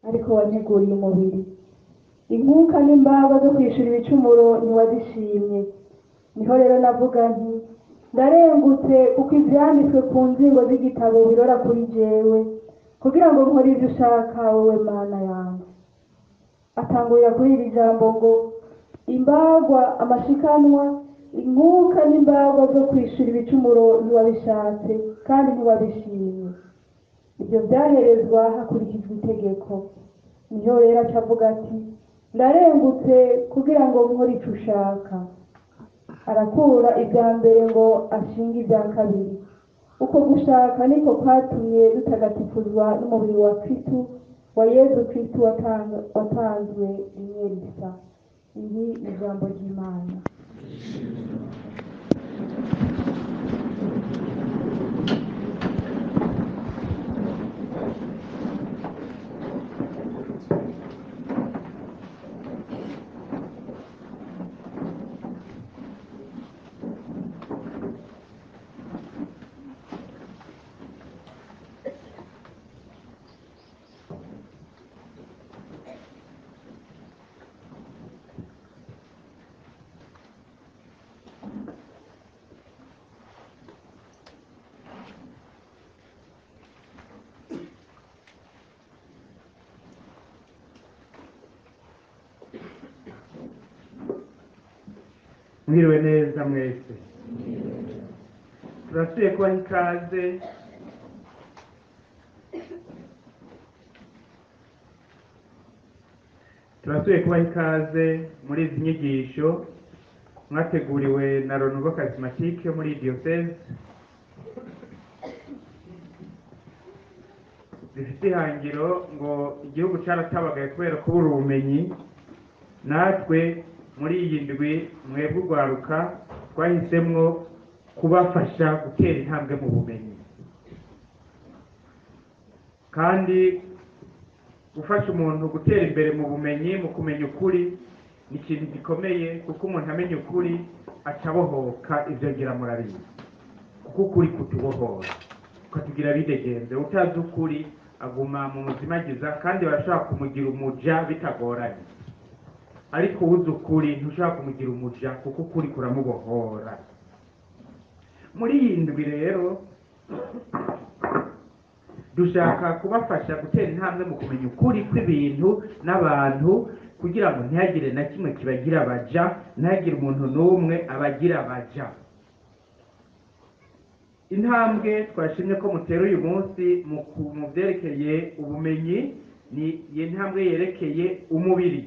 ariko wanteguriye umubiri. Inkuka n'imbaga zo kwishura ibicumuro ntiwazishimye. Niho rero navuga nti ndarengutse kuko ivyanditswe ku nzingo z'igitabo birora kuri jewe, kugira ngo nkore ivyo ushaka wowe Mana yanjye. Atangurira kuri iri jambo ngo imbagwa amashikanwa, inkuka n'imbagwa zo kwishura ibicumuro ntiwabishatse kandi ntiwabishimye. Ibyo byaherezwa hakurikijwe itegeko. Niho rero acavuga ati ndarengutse kugira ngo nkore ico ushaka. Arakura ibya mbere ngo ashinge ibya kabiri. Uko gushaka niko kwatumye dutagatifuzwa n'umubiri wa Kristo, wa Yezu Kristo watanzwe rimwe risa. Iri ni ijambo ry'Imana. Mwiriwe neza mwese. Turasubiye kubaha ikaze muri izi nyigisho mwateguriwe na Renouveau Charismatique muri diocese, zifite ihangiro ngo igihugu caratabagaye kubera kubura ubumenyi. Natwe muri iyi ndwi mwebwe urwaruka twahisemwo kubafasha gutera intambwe mu bumenyi, kandi gufasha umuntu gutera imbere mu bumenyi, mu kumenya ukuri, ni ikintu gikomeye, kuko umuntu amenya ukuri acabohoka. Ivyo ngira murabizi, kuko ukuri kutubohora ukatugira bidegenze. Utazi ukuri aguma mu muzimagiza, kandi barashobora kumugira umuja bitagoranye, ariko uzi ukuri ntushobora kumugira umuja, kuko ukuri kuramubohora. Muri iyi ndwi rero dushaka kubafasha gutera intambwe mu kumenya ukuri kw'ibintu n'abantu, kugira ngo ntihagire na kimwe kibagira abaja, ntihagire umuntu n'umwe abagira abaja. Intambwe twashimye ko mutera uyu munsi mu vyerekeye ubumenyi ni intambwe yerekeye umubiri.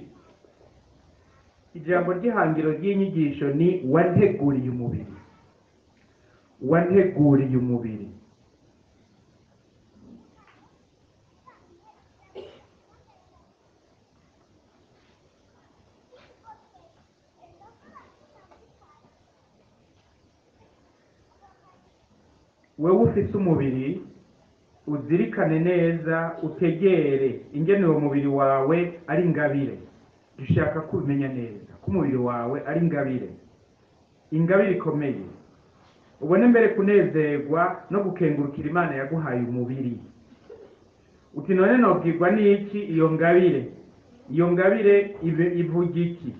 Ijambo ry'ihangiro ry'inyigisho ni wanteguriye umubiri. Wanteguriye umubiri. Wewe ufise umubiri, uzirikane neza, utegere ingene uwo mubiri wawe ari ingabire. Dushaka kubimenya neza ko umubiri wawe ari ingabire, ingabire ikomeye. Ubone mbere kunezerwa no gukengurukira Imana yaguhaye umubiri. Uti none nobwirwa n'iki iyo ngabire? Iyo ngabire ivuga iki?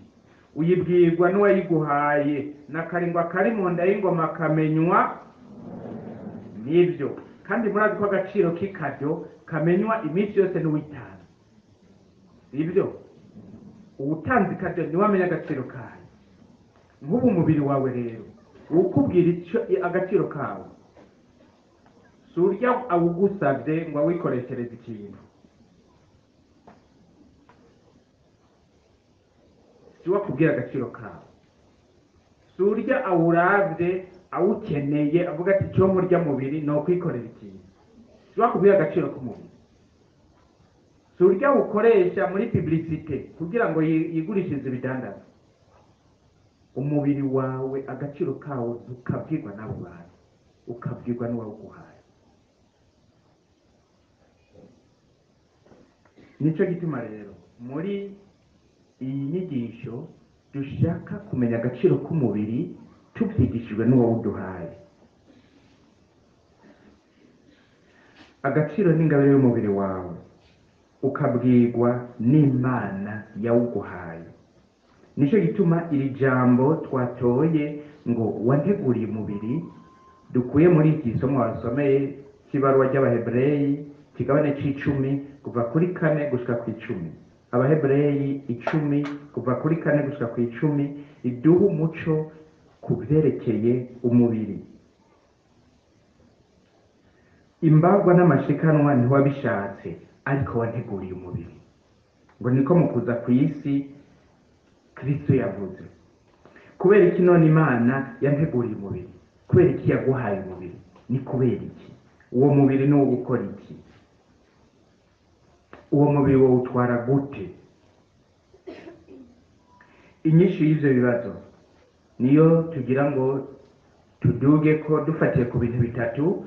Uyibwirwa n'uwayiguhaye. N'akaringwa kari mu nda y'ingoma kamenywa nibyo. Kandi murazi ko agaciro k'ikado kamenywa iminsi yose n'uwitanga. Ibyo uwutanze ikado niwe amenya agaciro kayo. Nk'ubu umubiri wawe rero ukubwira icyo agaciro kawe, surya awugusabye ngo awikoreshereze ikintu. Siwa kubwira agaciro kawe. Surya awuravye awukeneye avuga ati cyo murya mubiri no kwikorera ikintu. Siwa kubwira agaciro k'umubiri. Surya ukoresha muri publicité kugira ngo yigurishirize ibidandaza. Umubiri wawe agaciro kawo ukabwirwa n'abo bantu, ukabwirwa n'uwawuguhaye. Nico gituma rero muri iyi nyigisho dushaka kumenya agaciro k'umubiri tubyigishijwe n'uwawuduhaye. Agaciro n'ingabire y'umubiri wawe. ukabwirwa n'Imana yawuguhaye. Nicyo gituma iri jambo twatoye ngo wanteguriye umubiri dukuye muri iki gisomo wasomeye cy'ibaruwa ry'Abahebureyi kigabane c'icumi kuva kuri 4 gushika ku 10. Abahebureyi 10 kuva kuri 4 gushika ku 10 iduha umuco ku byerekeye umubiri. Imbagwa n'amashikanwa ntiwabishatse, ariko wanteguriye umubiri. Ngo niko mu kuza ku isi Kristo yavuze. Kubera iki none Imana yanteguriye umubiri? Kubera iki yaguhaye umubiri? Ni kubera iki? Uwo mubiri ni uwo gukora iki? Uwo mubiri wo utwara gute? Inyishu y'ivyo bibazo niyo tugira ngo tuduge ko dufatiye ku bintu bitatu.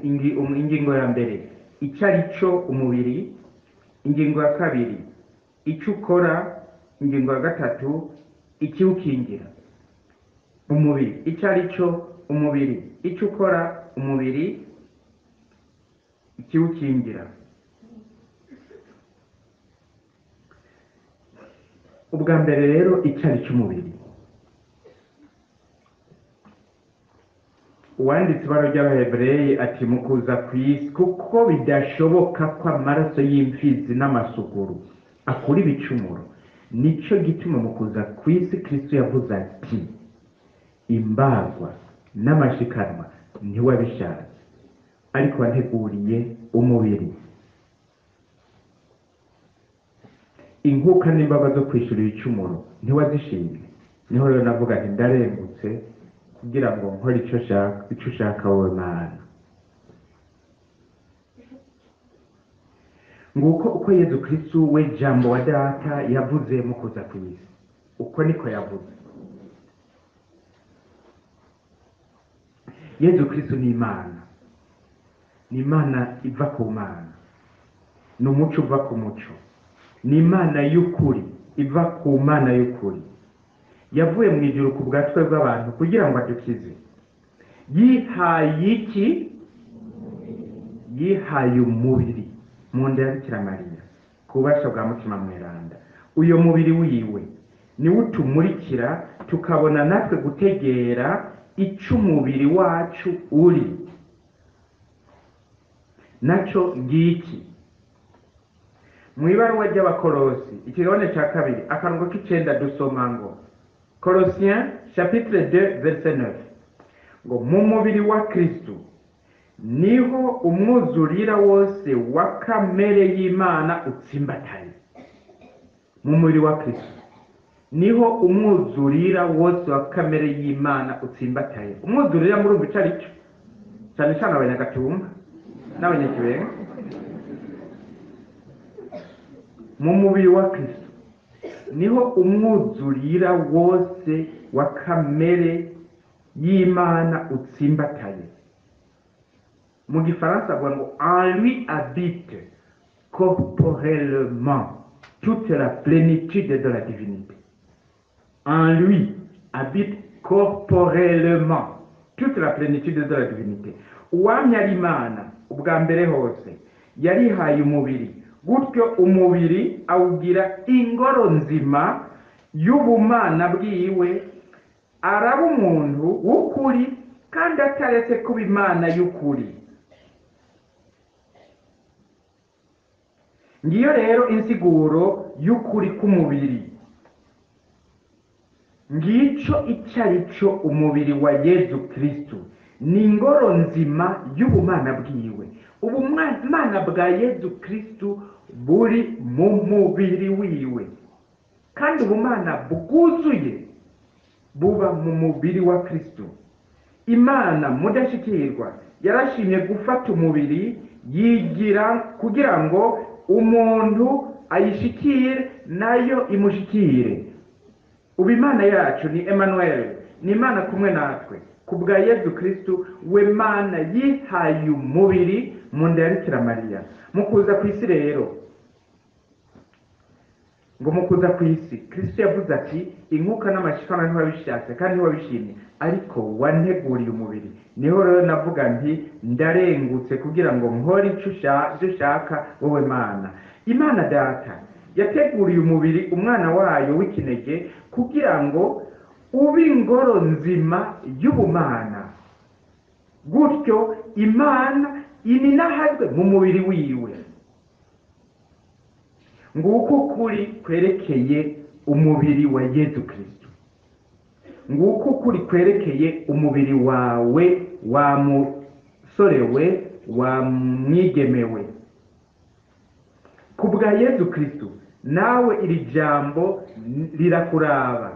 Ingingo ya mbere icarico umubiri, ingingo ya kabiri icyo ukora, ingingo ya gatatu ikiwukingira. Umubiri icarico umubiri, icyo ukora umubiri, ikiwukingira. Ubwa mbere rero icarico umubiri. Uwanditse ibara ry'Abahebureyi ati mu kuza ku isi kuko bidashoboka ko amaraso y'imfizi n'amasuguru akura ibicumuro, nico gituma mu kuza ku isi Kristo yavuze ati imbagwa n'amashikanwa ntiwabishatse, ariko wanteguriye umubiri. Inkuka n'imbaga zo kwishura ibicumuro ntiwazishimye. Niho rero navuga nti ndarengutse kugira ngo nkore icyo ushaka wowe Mana. Nguko uko Yezu Kristo we jambo wa data yavuze mu kuza ku isi, uko niko yavuze. Yezu Kristo ni Imana, ni Imana iva ku Mana, ni umuco uva ku muco, ni Imana y'ukuri iva ku Mana y'ukuri. Yavuye mu ijuru ku bwa twebwe abantu kugira ngo adukize. Yihaye iki? Yihaye umubiri mu nda ya Bikira Mariya ku bubasha bwa Mutima Mweranda. Uyo mubiri wiwe niwo utumurikira tukabona natwe gutegera icyo umubiri wacu uri. Naco ngiki mu ibaruwa ry'Abakolosi ikigabane cya 2 akarongo k'icenda dusoma ngo Colossiens chapitre 2 verset 9 ngo mu mubiri wa Kristo niho umwuzurira wose wa kamere y'Imana utsimbataye. Mu mubiri wa Kristo niho umwuzurira wose wa kamere y'Imana utsimbataye. Umwuzurira murumva icyo aricyo, cyane cyane abanyagatumba n'abanyakibenga. Mu mubiri wa Kristo niho umwuzurira wose wa kamere y'Imana utsimbataye. Mu gifaransa avuga ngo en lui habite corporellement toute la plénitude de la divinité. En lui habite corporellement toute la plénitude de la divinité. Uwamye ari Imana ubwa mbere hose yarihaye umubiri, gutyo umubiri awugira ingoro nzima y'ubumana bwiwe, araba umuntu w'ukuri kandi ataretse kuba Imana y'ukuri. Ngiyo rero insiguro y'ukuri k'umubiri. Ngico icarico umubiri wa Yezu Kristo, ni ingoro nzima y'ubumana bwiwe. Ubumana bwa Yezu Kristo buri mu mubiri wiwe, kandi ubumana bwuzuye buba mu mubiri wa Kristo. Imana mudashikirwa yarashimye gufata umubiri yigira kugira ngo umuntu ayishikire nayo imushikire. Ubu Imana yacu ni Emmanuel, ni Imana kumwe natwe. Kubwa Yezu Kristo we Mana yihaye umubiri mu nda ya Bikira Mariya. Mu kuza ku isi rero, ngo mu kuza ku isi Kristo yavuze ati inkuka n'amashikanwa ntiwabishatse kandi ntiwabishimye, ariko wanteguriye umubiri. Niho rero navuga nti ndarengutse kugira ngo nkore icyo ushaka wowe Mana. imana data yateguriye umubiri umwana wayo w'ikinege kugira ngo ube ingoro nzima y'ubumana, gutyo imana ininahazwe mu mubiri wiwe. Nguko ukuri kwerekeye umubiri wa Yesu Kristo, nguko ukuri kwerekeye umubiri wawe, wa musore we, wa mwigemewe. Ku bwa Yesu Kristo nawe iri jambo rirakuraba.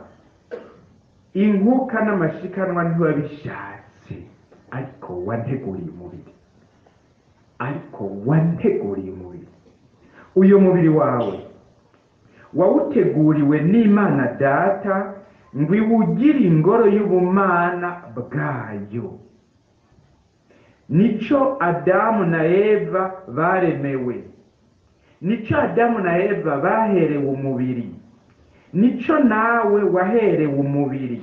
Inkuka n'amashikanwa ntiwabishatse, ariko wanteguriye umubiri, uyu mubiri wawe wawuteguriwe n'Imana data ngo iwugire ingoro y'ubumana bwayo. Nico Adamu na Eva baremewe, nico Adamu na Eva baherewe umubiri, nico nawe waherewe umubiri,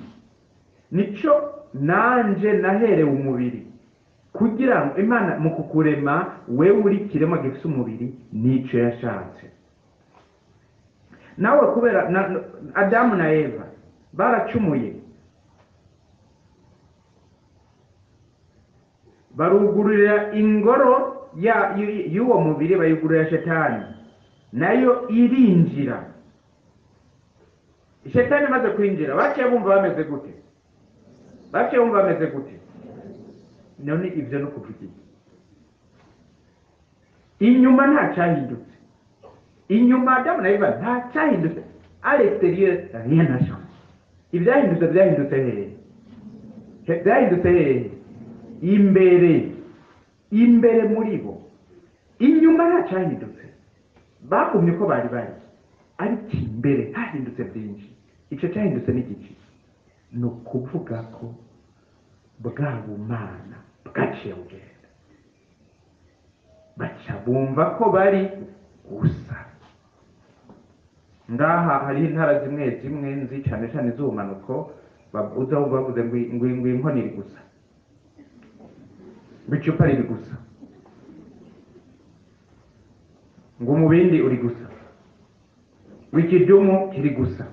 nico nanje naherewe umubiri, kugira ngo Imana mu kukurema wewe uri kirema gifite umubiri nico yashatse. Nawe kubera Adamu na Eva baracumuye, barugurira ingoro y'uwo mubiri, bayugurira Shetani, nayo irinjira. Shetani maze kwinjira baciye bumva bameze gute? None ibyo no kuvuga iki? Inyuma nta cyahindutse, inyuma Adamu na Eva nta cyahindutse, à l'extérieur rien n'a changé. Byahindutse hehe? Imbere muri bo. Inyuma nta cyahindutse, bagumye uko bari, ariko imbere hahindutse byinshi. Icyo cyahindutse n'igiki? Ni ukuvuga ko bwa bumana bwaciye bugenda, baca bumva ko bari gusa. Ngaha hari intara zimwe nzi cyane cyane z'ubumanuko, bavuze ngo inkono iri gusa, ngo icupa riri gusa, ngo umubindi uri gusa, ngo ikidumu kiri gusa.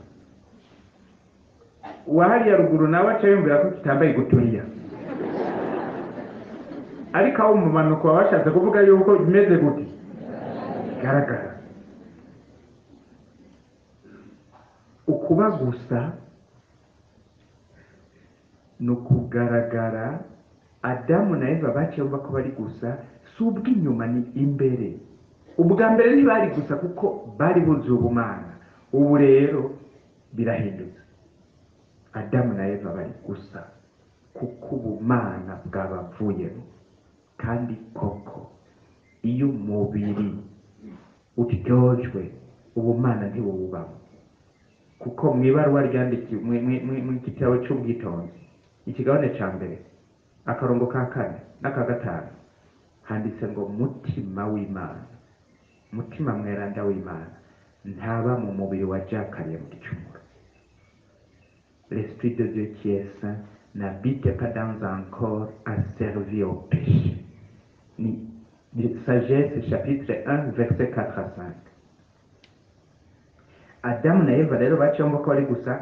Uwahariya ruguru nawe aca yumvira ko kitambaye guturiya, ariko abo mu manuko baba bashatse kuvuga yuko bimeze gute? Garagara. Ukuba gusa ni ukugaragara. Adamu na Eva baciye bumva ko bari gusa, si ubw'inyuma, ni imbere. Ubwa mbere ntibari gusa kuko bari buzuye ubumana. Ubu rero birahindutse, Adamu na Eva bari gusa kuko ubumana bwabavuyemo. Kandi koko iyo umubiri utyojwe ubumana ntibuwubamo, kuko mu ibaruwa ryandikiwe mu gitabo cy'ubwitonzi ikigabane cya mbere akarongo ka 4 n'aka 5 handitse ngo mutima w'Imana, mutima mweranda w'Imana ntaba mu mubiri wajakariye mu gicumuro. L'esprit de Dieu qui est saint n'habite pas dans un corps asservi au péché. Ni Sagesse chapitre 1 verset 4 à 5. Adamu na Eva rero baciye bumva ko bari gusa,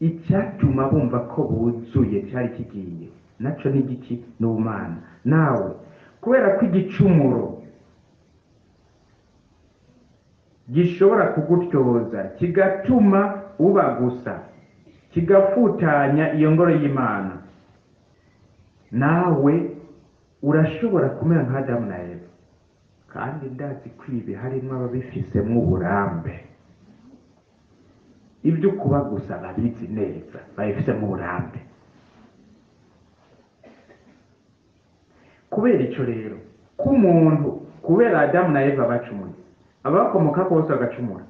icyatuma bumva ko buzuye cyari kigiye naco n'igiki? N'ubumana. Nawe kubera ko igicumuro gishobora kugutyoza kigatuma uba gusa, kigafutanya iyo ngoro y'Imana, nawe urashobora kumera nka Adamu na Eva. Kandi ndazi kwibi harimo ababifisemo uburambe, ibyo kuba gusa babizi neza, babifisemo uburambe. Kubera icyo rero k'umuntu, kubera Adamu na Eva bacumuye, abakomoka bose bagacumura,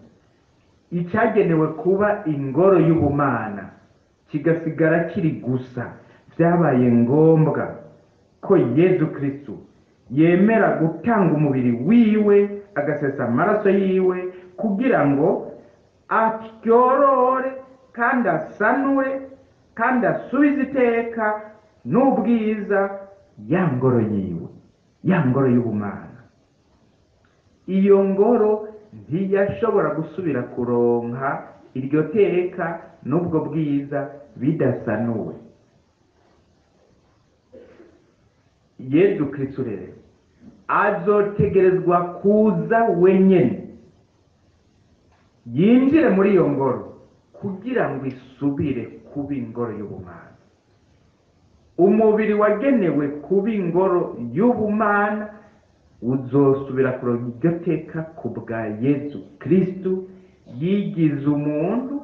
icyagenewe kuba ingoro y'ubumana kigasigara kiri gusa, byabaye ngombwa ko Yesu Kristo yemera gutanga umubiri wiwe, agasesa amaraso yiwe, kugira ngo atyorore kandi asanure kandi asubize iteka n'ubwiza ya ngoro yiwe, ya ngoro y'ubumana. iyo ngoro ntiyashobora gusubira kuronka iryo teka n'ubwo bwiza bidasanuwe. Yezu Kristo rero azotegerezwa kuza wenyene yinjire muri iyo ngoro kugira ngo isubire kuba ingoro y'ubumana. Umubiri wagenewe kuba ingoro y'ubumana uzosubira kuronka iryo teka ku bwa Yezu Kristo yigize umuntu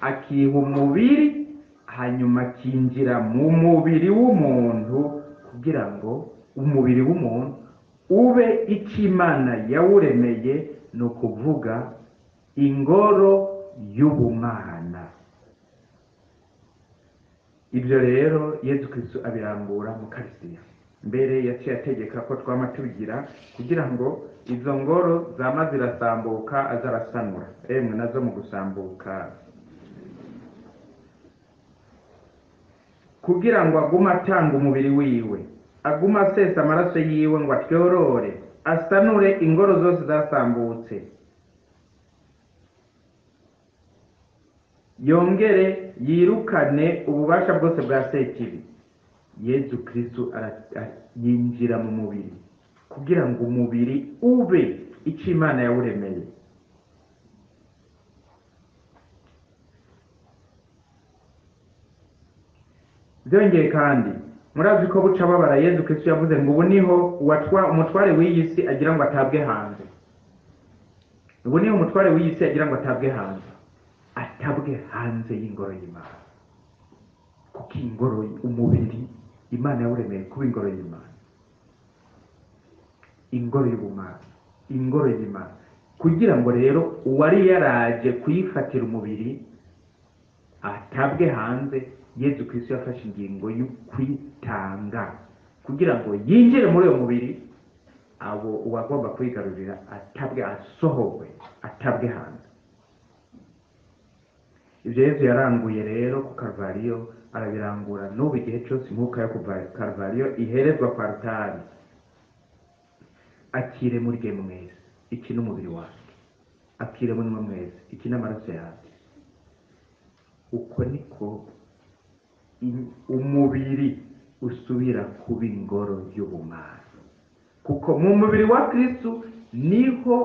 akiha umubiri hanyuma akinjira mu mubiri w'umuntu kugira ngo umubiri w'umuntu ube icyo Imana yawuremeye, ni ukuvuga ingoro y'ubumana. Ibyo rero Yezu Kristo abirambura mu Karistiya. Mbere yaciye ategeka ko twama tubigira kugira ngo izo ngoro zama zirasambuka azarasanura. Emwe nazo mu gusambuka kugira ngo aguma atanga umubiri wiwe, aguma asesa amaraso yiwe ngo atyorore asanure ingoro zose zasambutse, yongere yirukane ububasha bwose bwa sekibi. Yezu Kristo yinjira mu mubiri kugira ngo umubiri ube icyo Imana yawuremeye. Byongeye kandi murazi ko buca babara Yezu Kristo yavuze ngo ubu niho umutware w'iyi si agira ngo atabwe hanze. Ubu niho umutware w'iyi si agira ngo atabwe hanze, atabwe hanze y'ingoro y'Imana. Kuko ingoro umubiri Imana yawuremeye kuba ingoro y'Imana, ingoro y'ubumana, ingoro y'Imana, kugira ngo rero uwari yaraje kuyifatira umubiri atabwe hanze. Yezu Kristo yafashe ingingo yo kwitanga kugira ngo yinjire muri uwo mubiri, abo uwagomba kwigarurira atabwe, asohowe, atabwe hanze. Ibyo Yezu yaranguye rero ku Karuvariyo arabirangura n'ubu igihe cyose inkuka yo ku Karuvariyo iherezwa kwa Rutari. Akire muri mwe mwese, iki n'umubiri wanjye, akire muri mwe mwese, iki n'amaraso yanjye. Uko niko umubiri usubira kuba ingoro y'ubumana, kuko mu mubiri wa Kristo niho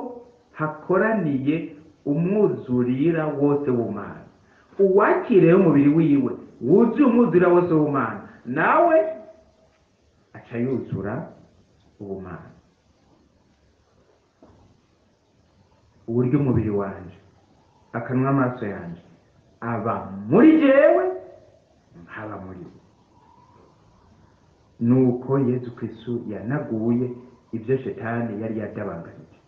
hakoraniye umwuzurira wose w'ubumana. Uwakiriye umubiri wiwe wuzuye umwuzurira wose w'ubumana, nawe aca yuzura ubumana. Uburyo umubiri wanje, akanwa amaso yanje aba muri jewe, haba muri we. Nuko Yezu Kristo yanaguye ibyo Shetani yari yadabanganije.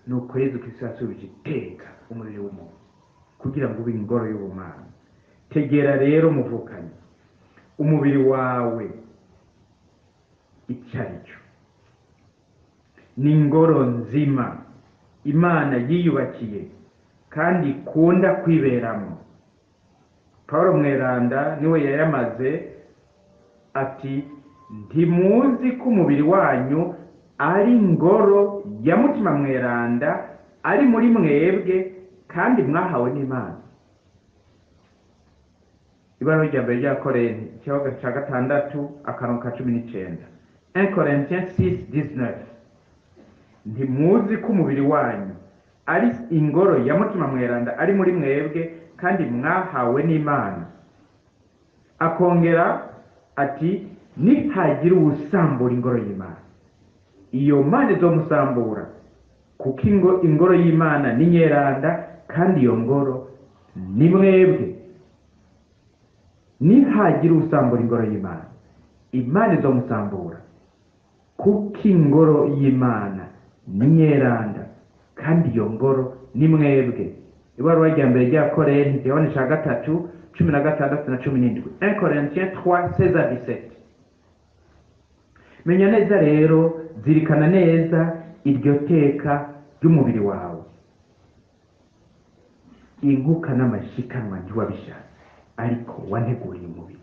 Nuko Yezu Kristo yasubije iteka umubiri w'umuntu kugira ngo ube ingoro y'ubumana. Tegera rero muvukanye umubiri wawe icyaricyo, ni ingoro nzima Imana yiyubakiye kandi ikunda kwiberamo. Paulo Mweranda niwe yayamaze ati, ntimuzi ko umubiri wanyu ari ingoro ya Mutima Mweranda ari muri mwebwe kandi mwahawe n'Imana. Ibaruwa rya mbere rya Korinti ikibazo cya 6 akarongo ka 19. 1 Corinthiens 6:19. Ntimuzi ko umubiri wanyu ari ingoro ya Mutima Mweranda ari muri mwebwe kandi mwahawe n'Imana. Akongera ati, nihagira uwusambura ingoro y'Imana, iyo Mana izomusambura, kuko ingoro y'Imana ni nyeranda kandi iyo ngoro ni mwebwe. Nihagira uwusambura ingoro y'Imana, Imana izomusambura, kuko ingoro y'Imana ni nyeranda kandi iyo ngoro ni mwebwe. Ibaruwa rya mbere rya Korinti igice cya 3 16 na 17. 1 Corinthiens 3:16-17. Menya neza rero, zirikana neza iryo teka ry'umubiri wawe. Inguka n'amashikanwa ntiwabishatse, ariko wanteguriye umubiri.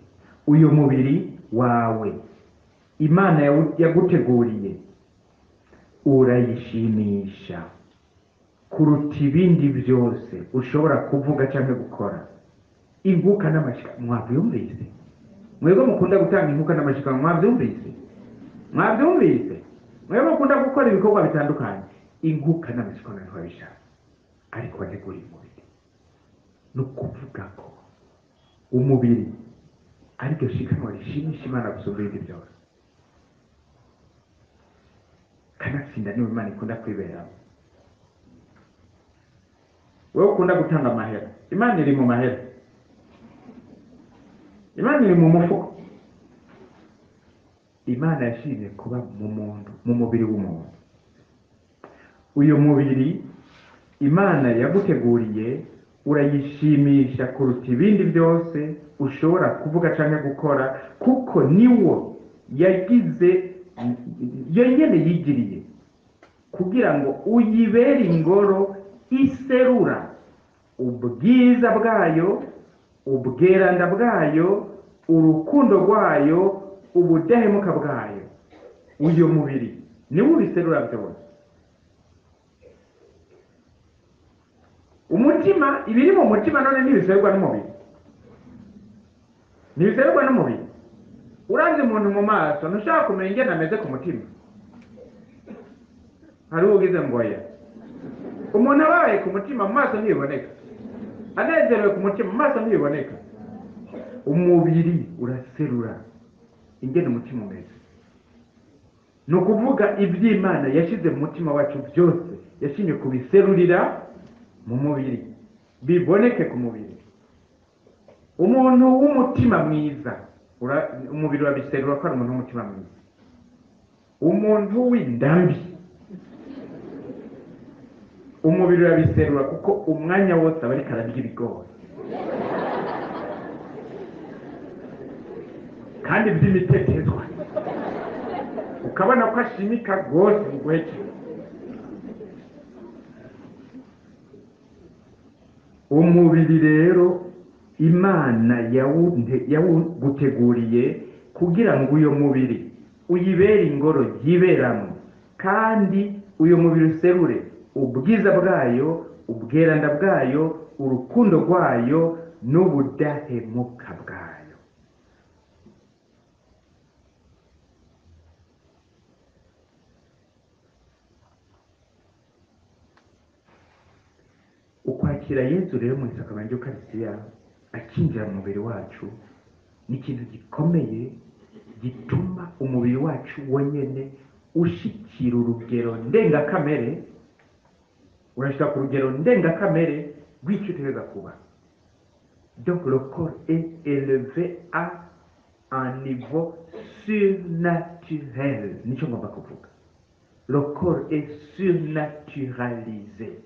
Uyu mubiri wawe Imana yaguteguriye urayishimisha. kuruta ibindi byose ushobora kuvuga cyangwa gukora. Inkuka n'amashika mwabyumvise? Mwebwe mukunda gutanga inkuka n'amashika mwabyumvise? Mwebwe mukunda gukora ibikorwa bitandukanye, inkuka n'amashika ntibabishaka, ariko bategura umubiri. Ni ukuvuga ko umubiri ariko shikanwa rishimisha Imana gusumba ibindi byose. Kanatsinda niwe Imana ikunda kwiberamo. Wewe ukunda gutanga amahera, Imana iri mu mahera, Imana iri mu mufuko. Imana yashimye kuba mu muntu, mu mubiri w'umuntu. Uyu mubiri Imana yaguteguriye urayishimisha kuruta ibindi byose ushobora kuvuga cyangwa gukora, kuko niwo yagize yonyine yigiriye kugira ngo uyibere ingoro iserura ubwiza bwayo, ubweranda bwayo, urukundo rwayo, ubudahemuka bwayo. Uyu mubiri niwo ubiserura byose. Umutima, ibiri mu mutima none ntibiserwa n'umubiri, ntibiserwa n'umubiri. Uranze umuntu mu maso ntushaka kumenya ingene ameze ku mutima. Hari ugize ngoya, umuntu abaye ku mutima mu maso ntibiboneka, anezerewe ku mutima mu maso ntibiboneka. Umubiri uraserura ingene umutima umeze. Ni ukuvuga iby'Imana yashyize mu mutima wacu byose yashimye kubiserurira mu mubiri, biboneke ku mubiri. Umuntu w'umutima mwiza, umubiri urabiserura ko ari umuntu w'umutima mwiza. Umuntu w'indambi, umubiri urabiserura kuko umwanya wose aba ariko ararya ibigori kandi by'imitetezwa, ukabona ko ashimika rwose ngweke. Umubiri rero Imana yawuguteguriye kugira ngo uyo mubiri uyibere ingoro yiberamo, kandi uyo mubiri userure ubwiza bwayo, ubweranda bwayo, urukundo rwayo n'ubudahemuka bwayo. Ukwakira Yesu rero mu isakamento y'Ukaristiya akinjira mu mubiri wacu ni ikintu gikomeye gituma umubiri wacu wonyene ushikira urugero ndengakamere. Urashika ku rugero ndengakamere rw'icyo utegereza kuba. Donc le corps est élevé à un niveau surnaturel. Nico ngomba kuvuga. Le corps est surnaturalisé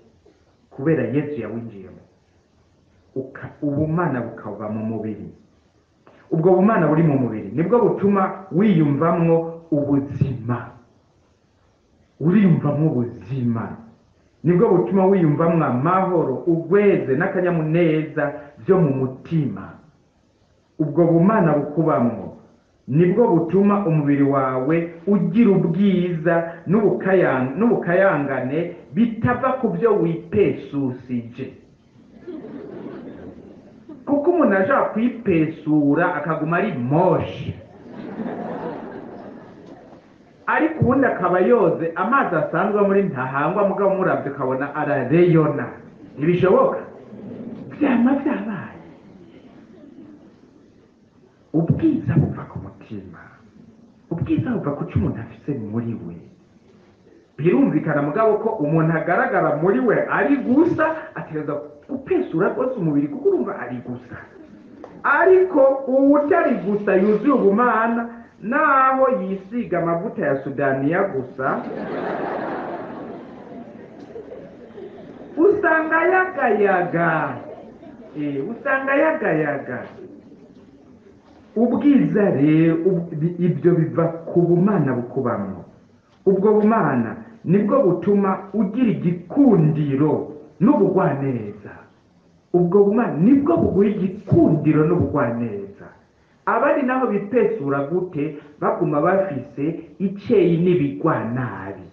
kubera Yesu yawinjiyemo, ubumana bukava mu mubiri. Ubwo bumana buri mu mubiri nibwo butuma wiyumvamwo ubuzima, uriyumvamwo ubuzima, nibwo butuma wiyumvamwo amahoro, ugweze n'akanyamuneza byo mu mutima. Ubwo bumana bukubamwo nibwo butuma umubiri wawe ugira ubwiza n'ubukayangane bitava ku byo wipesusije. Kuko umuntu aja kwipesura akaguma ari moshi, ariko ubundi akaba yoze amazi asanzwe muri ntahangwa, mugabo muravye ukabona arareyona. Ntibishoboka, vyama vyabaye. Ubwiza buva ku mutima, ubwiza buva ku cyo umuntu afise muri we. Birumvikana mugabo ko umuntu agaragara muri we ari gusa, ategereza gupesura rwose umubiri kuko urumva ari gusa. Ariko uwutari gusa yuzuye ubumana, naho yisiga amavuta ya Sudaniya gusa, usanga yagayaga. Ubwiza rero ibyo biva ku bumana bukubamwo. Ubwo bumana nibwo butuma ugira igikundiro n'ubugwaneza. Ubwo bumana nibwo buguha igikundiro n'ubugwaneza. Abari naho bipesura gute baguma bafise iceyi n'ibigwanabi,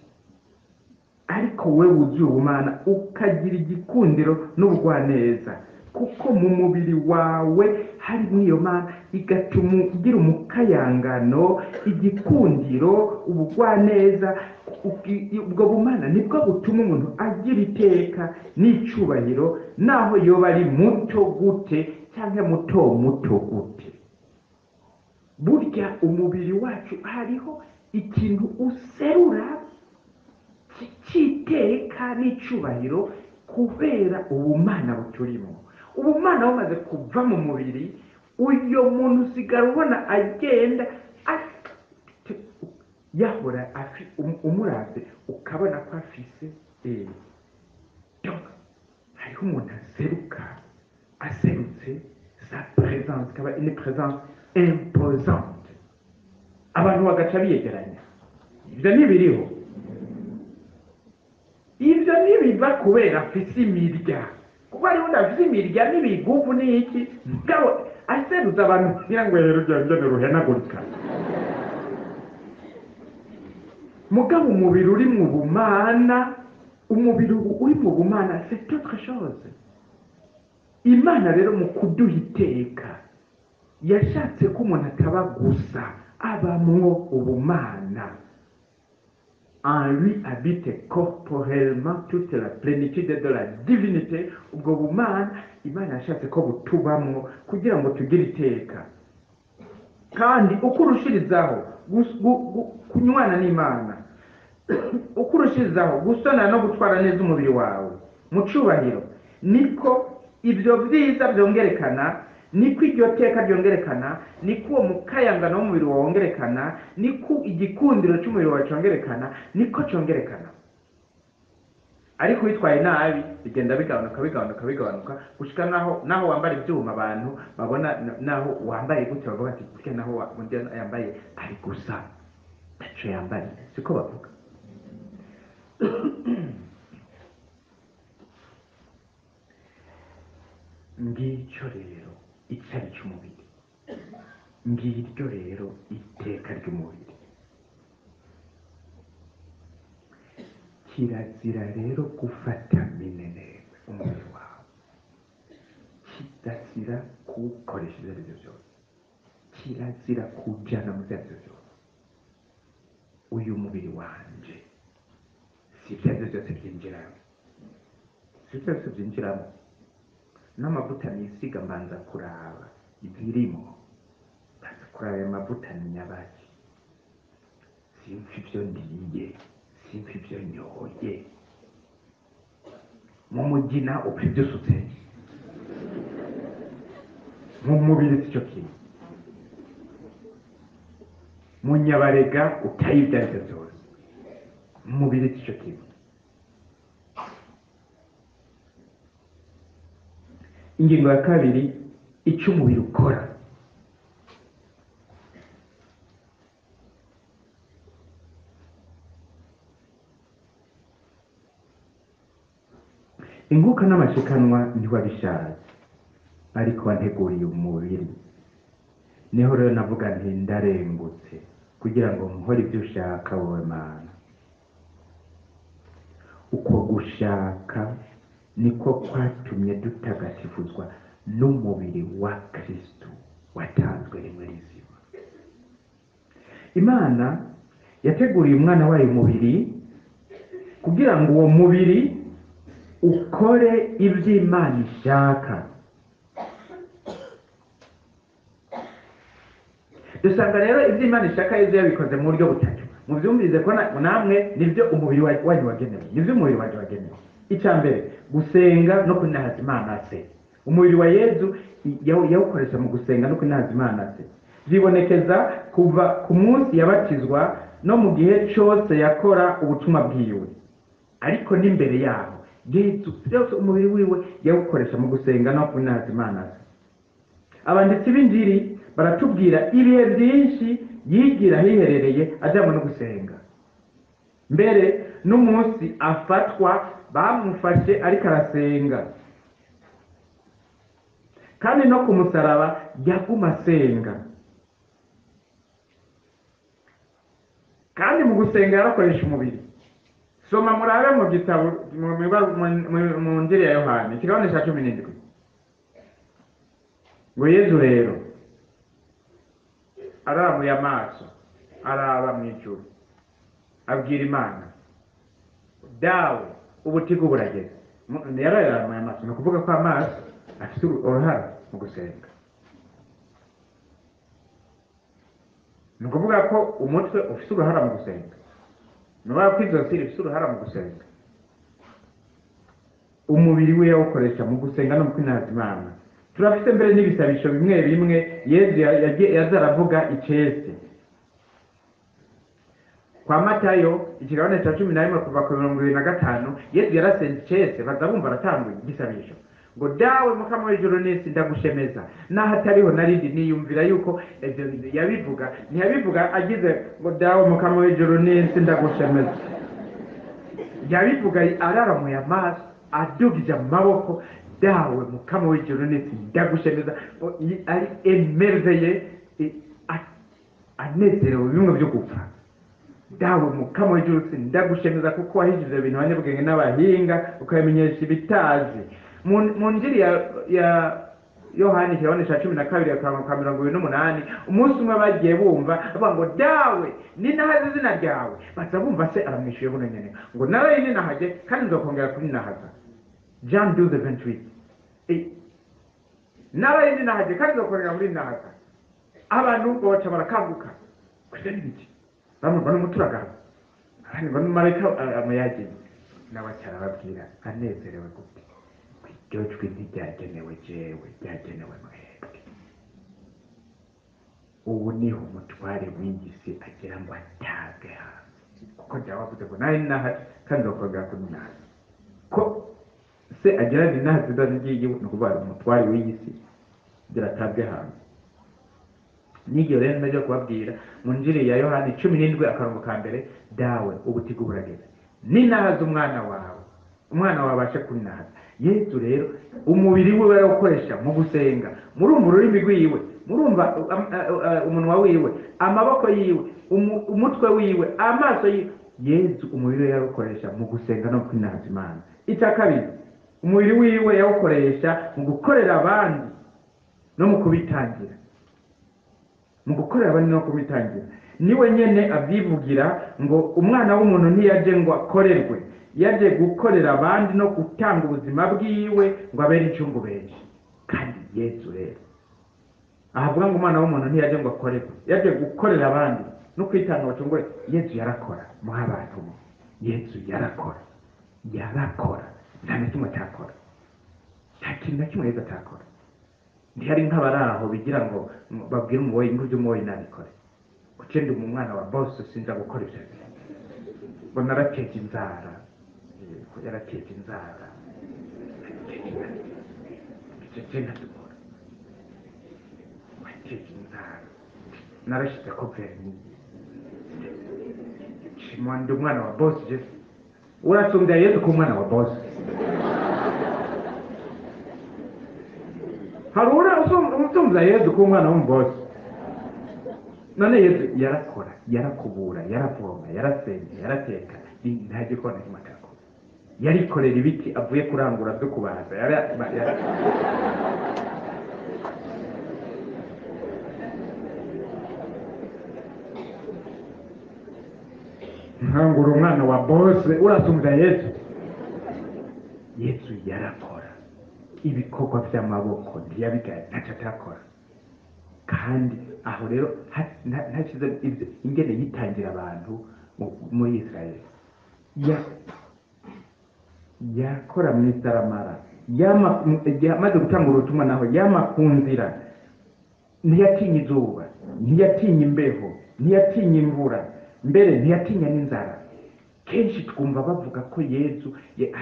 ariko we wuzuye ubumana ukagira igikundiro n'ubugwaneza, kuko mu mubiri wawe harimo iyo mana igatuma ugira umukayangano, igikundiro, ubugwaneza. Ubwo bumana nibwo butuma umuntu agira iteka n'icubahiro, naho yoba ari muto gute cyangwa muto gute. Burya umubiri wacu hariho ikintu userura cy'iteka n'icubahiro kubera ubumana buturimo. Ubumana bumaze kuva mu mubiri, uyo muntu usigara ubona agenda yahora umuraze ukabona ko afise donc hariho umuntu aserutse sa présence ikaba une présence imposante, abantu bagaca biyegeranya. Ibyo ntibiriho, ibyo ntibiva kubera afise imirya, kuko hariho udafise imirya n'ibiguvu n'iki, mugabo aserutse abantu kugira ngo rero ryongere ruhenagurika. Mugabo umubiri uri mu bumana, umubiri uri mu bumana c'est autre chose. Imana rero mu kuduha iteka yashatse ko umuntu ataba gusa, abamwo ubumana. En lui habite corporellement toute la plénitude de la divinité. Ubwo bumana Imana yashatse ko butubamwo kugira ngo tugire iteka. Kandi uko urushirizaho kunywana n'Imana, uko urushirizaho gusonana no gutwara neza umubiri wawe mu cubahiro, niko ibyo byiza byongerekana, niko iryo teka ryongerekana, niko uwo mukayangano w'umubiri wawe wongerekana, niko igikundiro cy'umubiri wawe cyongerekana, niko cyongerekana. Ariko witwaye nabi bigenda bigabanuka gushika naho wambara ibyuma abantu babona, naho wambaye gute bavuga ati burya naho undi yambaye ari gusa ntacyo yambaye, siko bavuga. Ngicyo rero icyari cy'umubiri, ngiryo rero iteka ry'umubiri. Kirazira rero gufata minenere umubiri wawe, kirazira kuwukoresha ibyo ari byo byose, kirazira kuwujyana mu byo ari byo byose. Uyu mubiri wanje si ibyo ari byo byose byinjiramo, si ibyo byose byinjiramo. N'amavuta nisiga mbanza kuraba ibirimo, mbanza kuraba ayo mavuta ni nyabaki, simfa ibyo ndiye, simfa ibyo nyoye. Mu mugina upfa ibyo usutse, mu mubiri si cyo kimwe. Mu nyabarega utaye ibyo ari byo byose, mu mubiri si cyo kimwe. Ingingo ya kabiri, icyo umubiri ukora. Inguka n'amashikanwa ntiwabishatse, ariko wanteguriye umubiri. Niho rero navuga nti ndarengutse kugira ngo nkore ibyo ushaka wowe Mana. Uko gushaka niko kwatumye dutagatifuzwa n'umubiri wa Kristo watanzwe rimwe rizima. Imana yateguriye umwana wayo umubiri kugira ngo uwo mubiri ukore ibyo Imana ishaka. Dusanga rero ibyo Imana ishaka Yesu yabikoze mu buryo butatu. Mubyumvirize ko namwe nibyo umubiri wanyu wagenewe, nibyo umubiri wanyu wagenewe. Icya mbere, gusenga no kunahaza Imana se. Umubiri wa Yesu yawukoresha mu gusenga no kunahaza Imana se. Byibonekeza kuva ku munsi yabatizwa no mu gihe cyose yakora ubutumwa bwiwe. Ariko n'imbere yaho Yesu byose umubiri wiwe yawukoresha mu gusenga no kunahaza Imana se. Abanditsi b'injiri baratubwira ibihe byinshi yigira hiherereye ajyamo no gusenga. Mbere n'umunsi afatwa bamufashe ariko arasenga, kandi no ku musaraba yaguma asenga. Kandi mu gusenga yarakoresha umubiri. soma murabe mu gitabo mu Injili ya Yohana ikigabane cya 17 ngo Yesu rero aramuye amaso araba mu ijuru abwira Imana dawe ubutigo burageze yararamuye amaso no kuvuga ko amaso afite uruhara mu gusenga ni ukuvuga ko umutwe ufite uruhara mu gusenga nuba ko izosi rifite uruhara mu gusenga umubiri we yawukoresha mu gusenga no mu kwinaza Imana turafite mbere n'ibisabisho bimwe bimwe Yesu yazaravuga icese kwa Matayo ikigabane cya 11 kuva ku 25 Yesu yarasenze icese bazabumva aratambuye igisabisho ngo dawe mukama w'ijuru n'isi ndagushemeza naho atariho narindi niyumvira yuko yabivuga ntiyabivuga agize ngo dawe mukama w'ijuru n'isi ndagushemeza yabivuga araramuye amaso adugije amaboko dawe mukama w'ijuru n'isi ndagushemeza ari emerveye anezerewe bimwe byo gupfa dawe mukama w'ijuru n'isi ndagushemeza kuko wahishije ibintu abanyabwenge n'abahinga ukabamenyesha ibitazi mu Injili ya Yohana ikigabane cya 12 akarongo 28 umunsi umwe bagiye bumva bavuga ngo dawe ni nahaze izina ryawe baza bumva se aramwishuye buno nyene ngo nawe ni nahaje kandi nzokongera kuri nahaza Jean 12:28 nawe ni nahaje kandi nzokongera kuri nahaza abantu baca barakanguka kwenda n'ibiki bamubona umuturagara kandi bamumareka amayaje nawe cyarababwira anezerewe gute Jojwe ntibyagenewe jewe byagenewe mwebwe ubu niho umutware w'igisi agira ngo atage hasi kuko byawavuze ngo nawe nahaje kandi bakogera kuri nawe ko se agira ni nahaze ndazigiye no kuba umutware w'igisi biratabwe hanze nigyo rero ndaje kubabwira mu Injili ya Yohana 17 akarongo ka mbere dawe ubutigo burageze ni nahaze umwana wawe abashe kuri nahaze Yesu rero umubiri we barawukoresha mu gusenga murumva ururimi rwiwe murumva umunwa wiwe amaboko yiwe umutwe wiwe amaso yiwe Yesu umubiri we yawukoresha mu gusenga no kwinaza Imana icyakabiri umubiri wiwe yawukoresha mu gukorera abandi no mu kubitangira niwe nyene abyivugira ngo umwana w'umuntu ntiyaje ngo akorerwe yaje gukorera abandi no gutanga ubuzima bwiwe ngo abere incungu benshi kandi Yesu rero ahavuga ngo umwana w'umuntu ntiyaje ngo akorerwe yaje gukorera abandi no kwitanga bacungure Yesu yarakora mu abantu Yesu yarakora nta kimwe cyakora nta kintu na kimwe Yesu atakora ntihari nk'abaraho bigira ngo babwire umuwoyi inguryo umuwoyi nabikore ucende mu mwana wa boss sinza gukora ibyo ngo narateka inzara yarateka inzara cecena dukora wateka inzara narashyize ko verni shimwandi umwana wa boss Yesu urasumbya Yesu ku mwana wa boss harura usumza Yesu ku mwana w'umboss none Yesu yarakora yarakubura yaravoma yarasenga yarateka ntaje kona kimatako yarikorera ibiti avuye kurangura byo kubaza nkangura umwana wa boss urasumbya Yesu yarakora ibikorwa by'amaboko ntiyabigaye ntacatakora kandi aho rero ntakize ingene yitangira abantu muri Israel yakora mu Isaramara yamaze gutanga ubutumwa naho yamakunzira ntiyatinya izuba ntiyatinya imbeho ntiyatinya imvura mbere ntiyatinya n'inzara kenshi twumva bavuga ko Yesu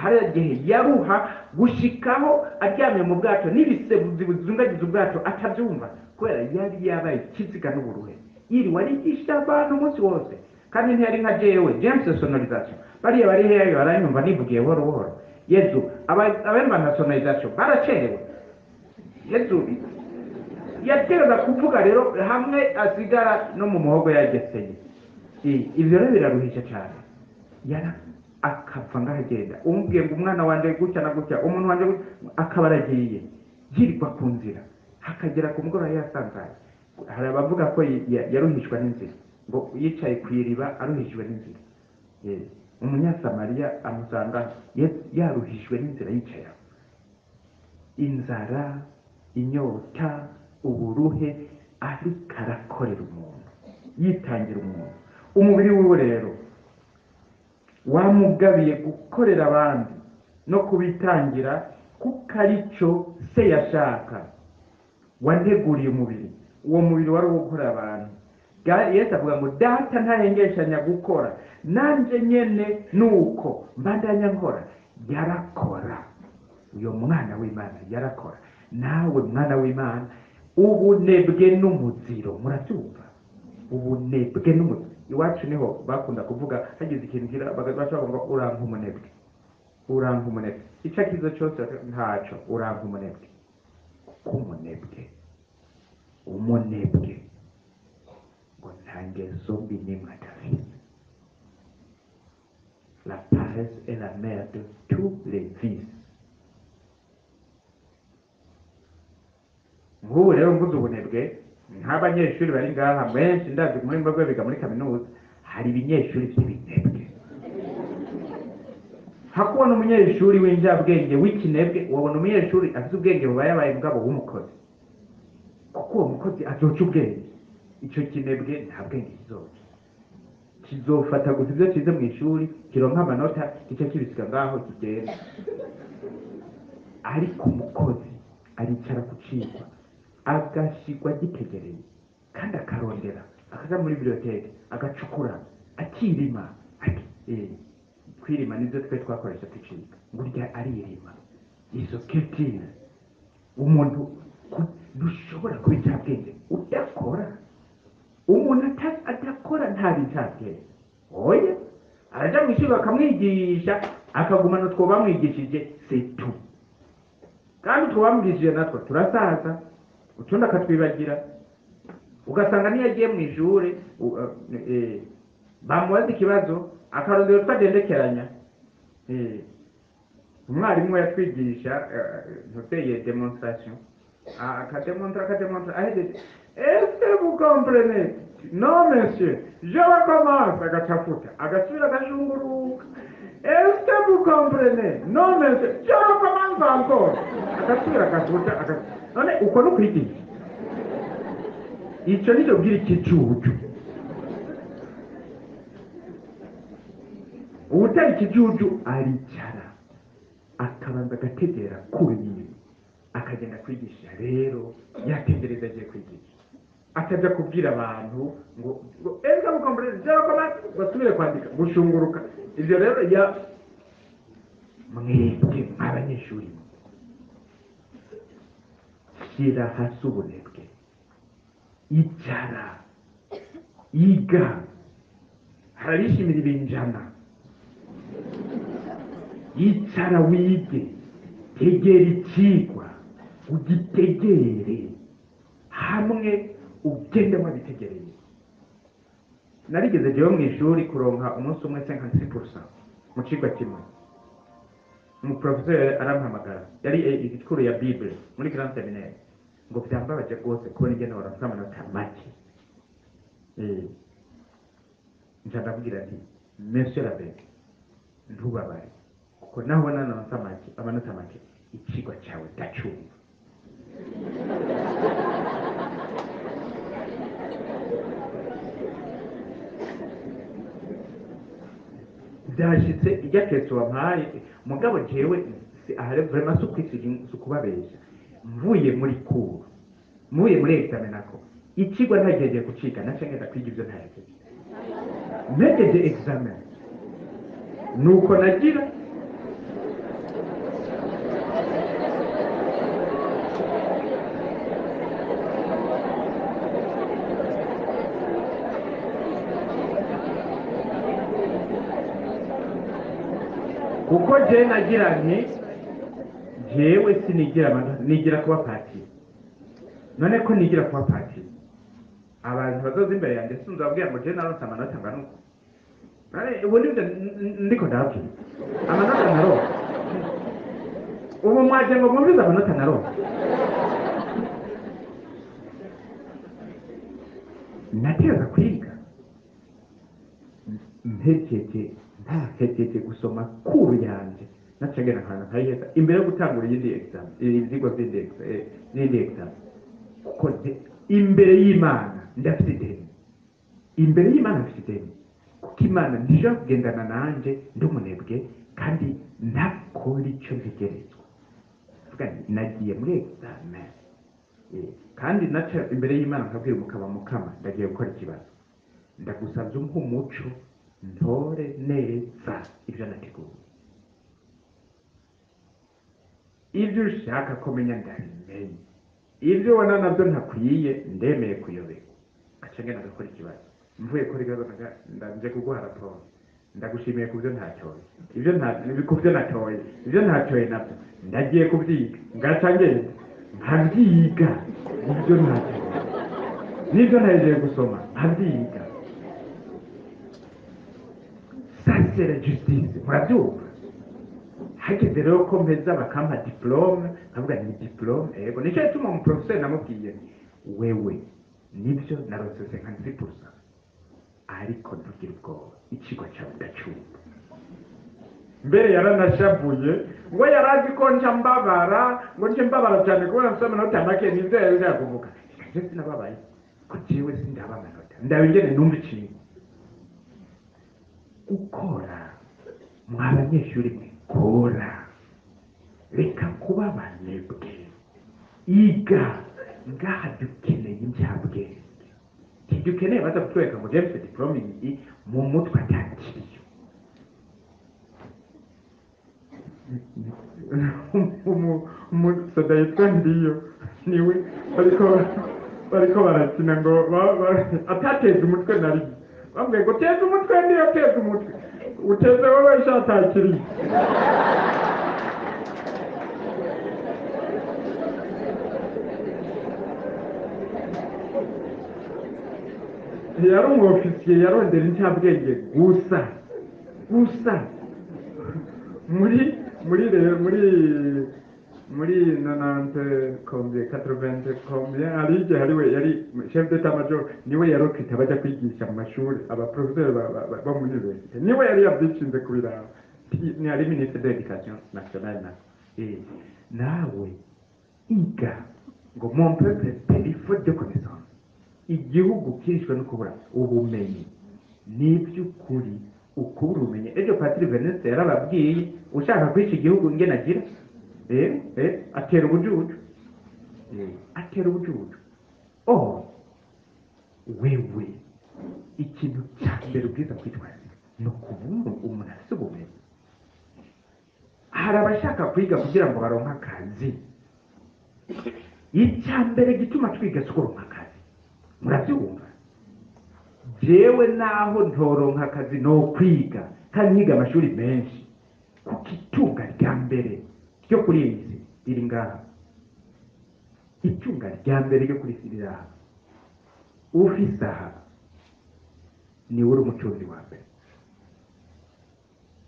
hari igihe yaruha gushikaho aryamye mu bwato n'ibisebuzi bizungagiza ubwato atabyumva kubera yari yabaye ikiziga n'uburuhe yiriwe arigisha abantu umunsi wose kandi ntiyari nka jewe James sonorisation bariya bari hehe baranyumva nivugiye buhoro buhoro Yesu abemba na sonorisation baracerewe Yesu yategeza kuvuga rero hamwe asigara no mu muhogo yageseye ibyo rero biraruhisha cyane akava ngahagenda umubwiye ngo umwana wanje gutya na gutya umuntu wanje akaba aragiye yirirwa ku nzira hakagera ku mugoroba yasanzaye. Hari abavuga ko yaruhishwa n'inzira, ngo yicaye ku iriba aruhishijwe n'inzira. Umunyasamariya amusanga yaruhishijwe n'inzira yicaye aho. Inzara, inyota, uburuhe, ariko arakorera umuntu, yitangira umuntu. Umubiri wiwe rero wamugabiye gukorera abandi no kubitangira, kuko aricyo se yashaka. Wanteguriye umubiri, uwo mubiri wari uwo gukorera abantu. Yesu avuga ngo data ntahengeshanya gukora, nanje nyene nuko mbandanya nkora. Yarakora, uyo mwana w'Imana yarakora. Nawe mwana w'Imana, ubunebwe n'umuziro, murabyumva? Ubunebwe n'umuziro. Iwacu niho bakunda kuvuga hagize ikintu gira bagaca ngo uranka umunebwe, uranka umunebwe. Icyo kizo cyose ntaco, uranka umunebwe. Umunebwe, umunebwe ngo nta ngeso mbi n'imwe adafise. La paresse est la mère de tous les vices. Nk'ubu rero mvuze ubunebwe, nk'abanyeshuri bari ngaha benshi ndazi muri mbabwe biga muri kaminuza, hari ibinyeshuri by'ibinebwe. Hakubona umunyeshuri w'injabwenge w'ikinebwe, wabona umunyeshuri afite ubwenge bubayabaye bwabo w'umukozi, kuko uwo mukozi azoca ubwenge. Icyo kinebwe nta bwenge kizofata gusa ibyo kize mu ishuri, kironka amanota, icyo kibisiga ngaho kigenda. Ariko umukozi aricara ku cigwa, agashigwa gitegereye, kandi akarondera, akaja muri biblioteke, agacukura, akirima. Kwirima nibyo twe twakoresha tuciga, ngo urya aririma. Izo culture umuntu dushobora kuba incabwenge udakora. Umuntu adakora ntari incabwenge. Oya, araja mu ishuri bakamwigisha, akagumana utwo bamwigishije, c'est tout. Kandi utwo bamwigishije natwo turasaza, utundi akatwibagira. Ugasanga niyo agiye mu ishuri bamubaza ikibazo akarondera twadendekeranya. Umwarimu yatwigisha ntuteye demonstration, akademontra ahejeje, est-ce que vous comprenez? Non monsieur, je recommence. Agacafuta, agasubira agashunguruka. Est-ce que vous comprenez? Non monsieur, je recommence encore. Agasubira agafuta, none uko no kwigisha. Icyo nicyo bwira ikijuju. Utari ikijuju aricara, akabanza agategera kuri nyine, akagenda kwigisha. Rero yategereza agiye kwigisha, akajya kubwira abantu ngo eza mukombreze cyangwa basubire kwandika, gushunguruka. Ibyo rero ya mwebwe abanyeshuri, shyira hasi ubunebwe, icara, iga. Harabishimira ibinjana. Icara wige, tegera ikigwa, ugitegere hamwe, ugende wabitegereye. Narigeze jewe mu ishuri kuronka umunsi umwe 56% mu kigwa kimwe. Umuprofesor arampamagara, yari igikuru ya Bible muri Grand Seminaire, ngo byambabaje rwose kubona ingene waronka amanota make. Njandabwira nti Monsieur Labeg, ntubabare, kuko naho nanonsa make, amanota make, ikigwa cyawe ndacumva. Byashitse ijya Kristo wampaye, mugabo jewe ahare vraiment sukubabesha. Mvuye muri cours, mvuye muri examen nako, ikigwa ntageje kucika, nacengeza kwiga ibyo ntageje. Negeje examen, nuko nagira kuko je nagira nti jewe sinigira nigira kuba patiri. None ko nigira kuba patiri, abantu bazoza imbere yanjye sinzababwira ngo je naronse amanota nganuko. ubu nibyo ndiko ndabwira amanota naronka ubu mwaje ngo mwumvize amanota naronka nateza kwiga ntahejeje gusoma kuru yanje nacagena ahantu nkayiheza imbere yo gutangura iyindi exam ivyigwa vy'indi exam kuko imbere y'Imana ndafite ideni imbere y'Imana mfite ideni kuko Imana ntishobora kugendana nanje ndi umunebwe kandi ntakora icyo ntegerezwa vuga nagiye muri examen kandi naca imbere y'Imana nkabwira mukama ndagiye gukora ikibazo ndagusabye umpa umuco ntore neza ibyo nateguye ibyo ushaka kumenya ndabimenye ibyo ubona nabyo ntakwiye ndemeye kuyoberwa gacange nagakora ikibazo mvuye kuri ikibazo ndanje kuguha raporo ndagushimiye ku byo ntacyoye ku byo natoye ibyo ntacyoye nabyo ndagiye kubyiga ngacange nkabyiga ibyo ntacyoye n'ibyo ntahejeje gusoma nkabyiga sasera justice murabyumva hageze rero ko mpeza bakampa diplome nkavuga ni diplome ego nicyo gituma umuprofeseri namubwiye wewe nibyo narose 56% ariko ntugire ubwoba ikigo cyawe ndacumba mbere yaranashavuye ngo yarazi ko nca mbabara ngo nce mbabara cyane kubera mfite amanota make nibyo yari yakuvuga ikaje sinababaye ko jewe sindaba amanota ndabingene numva ikintu gukora mw'abanyeshuri mwe kora reka kuba abanebwe iga ngaha dukeneye injyabwenge ntidukeneye baza kutwereka ngo James diplome iyi mu mutwe atakiriyo umusoda yitwa Ndiyo niwe bariko barakina ngo atateze umutwe nari bambwiye ngo teze umutwe Ndiyo teze umutwe uteze wowe ishatakiriye yari umwofisiye yarondera incabwenge gusa muri 90 combien 80 combien arije hariwe yari chef d'état major niwe yarokita baja kwigisha mu mashuri aba professeur ba mu université niwe yari yabyishinze kubira ni ari ministre de l'éducation nationale nawe iga ngo mon peuple périt faute de connaissance igihugu kirishwe no kubura ubumenyi n'iby'ukuri ukubura ubumenyi ejo Patrick Veneste yarababwiye ushaka kwica igihugu ngena agira atera ubujuju wewe ikintu cya mbere ubwiza kwitwaza ni ukubura umuntu afite ubumenyi hari abashaka kwiga kugira ngo baronke akazi icya mbere gituma twiga si kuronka akazi murabyumva jewe naho ntoronka akazi no kwiga kandi niga amashuri menshi kuko itunga rya mbere ryo kuri iyi si riri ngaha itunga rya mbere ryo kuri isi riri aha ufise aha niwe uri umutunzi wa mbere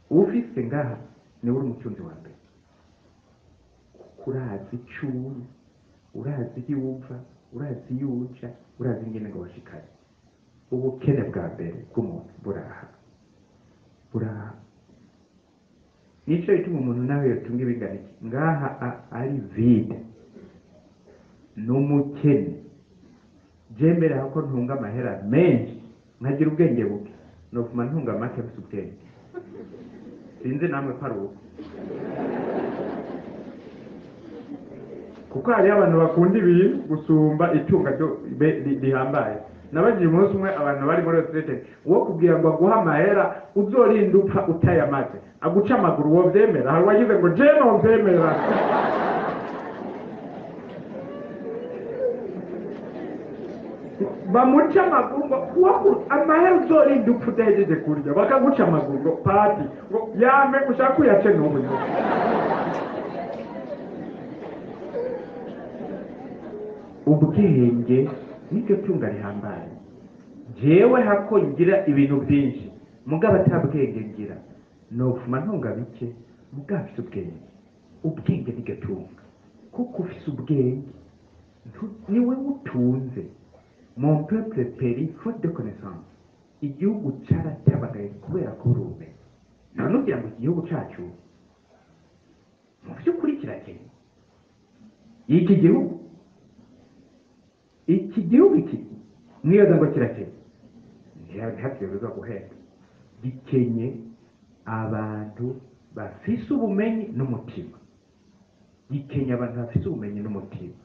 ufise ngaha niwe uri umutunzi wa mbere urazi icuri urazi iyo uva urazi iyo uca urazi ingene ngo washikane ubukene bwa mbere bw'umuntu buraha nico bituma umuntu nawe yotunga ibingana iki ngaha ari vide n'umukene jembere hako ntunga amahera menshi nkagira ubwenge buke nofuma ntunga make mfite ubwenge sinzi namwe ko ari uko kuko hari abantu bakunda ibintu gusumba itunga rihambaye nabagiye umunsi umwe abantu bari muri retraite wo kubwira ngo aguha amahera uzorinda upfa utayamaze aguca amaguru wo byemera hari wagize ngo je no byemera bamuca amaguru ngo amahera uzorinda upfa udahejeje kurya bakaguca amaguru ngo pati ngo yame ushaka kuyace n'ubu ubwenge nicyo tunga rihambaye jewe hako ngira ibintu byinshi mugabo atabwenge ngira nofuma ntunga bike mugabo afise ubwenge. Ubwenge ntigatunga kuko ufise ubwenge niwe utunze. Mon peuple périt faute de connaissance. Igihugu caratabagaye kubera ko urumenye. none ugira ngo igihugu cacu mu by'ukuri kirakeye. iki gihugu iki mwibaza ngo kirakeye, ntihabwirizwa guhenda. gikenye abantu bafise ubumenyi n'umutima. gikenye abantu bafise ubumenyi n'umutima.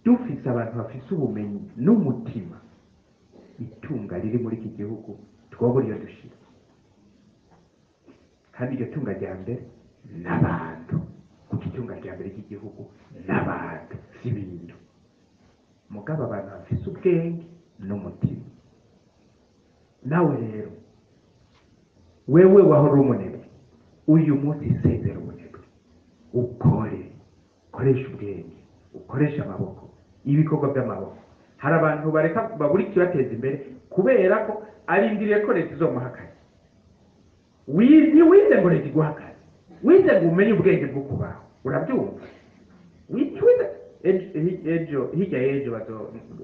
dufise abantu bafise ubumenyi n'umutima, itunga riri muri iki gihugu twobura iyo dushira. kandi iryo tunga rya mbere n'abantu, kuko itunga rya mbere ry'igihugu n'abantu si ibintu. mugabo abantu bafise ubwenge n'umutima. nawe rero wewe wahora umunebwe, uyu munsi isezera ubunebwe, koresha ubwenge, ukoresha amaboko, ibikorwa by'amaboko. hari abantu bareka babura ikibateza imbere kubera ko arindiriye ko leta izomuha akazi. wize ngo leta iguha akazi, wize ngo umenye ubwenge bwo kubaho. urabyumva? hirya y'ejo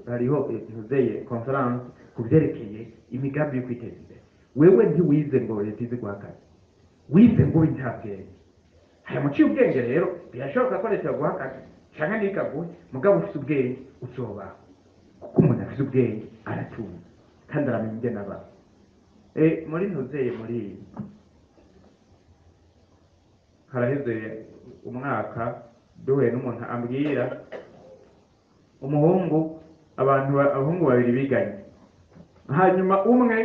hariho ntuzeye conference ku byerekeye imigambi yo kwiteza imbere. wewe ntiwize ngo leta izi guha akazi, wize ngo ube nta bwenge. haya muciye ubwenge rero birashoboka ko leta yaguha akazi cyangwa ntikaguhe, mugabo ufite ubwenge uzobaho. kuko umuntu afite ubwenge aratunga kandi aramenya ingene aba. muri ntuzeye muri haraheze umwaka duhuye n'umuntu ambwira abahungu babiri biganye, hanyuma umwe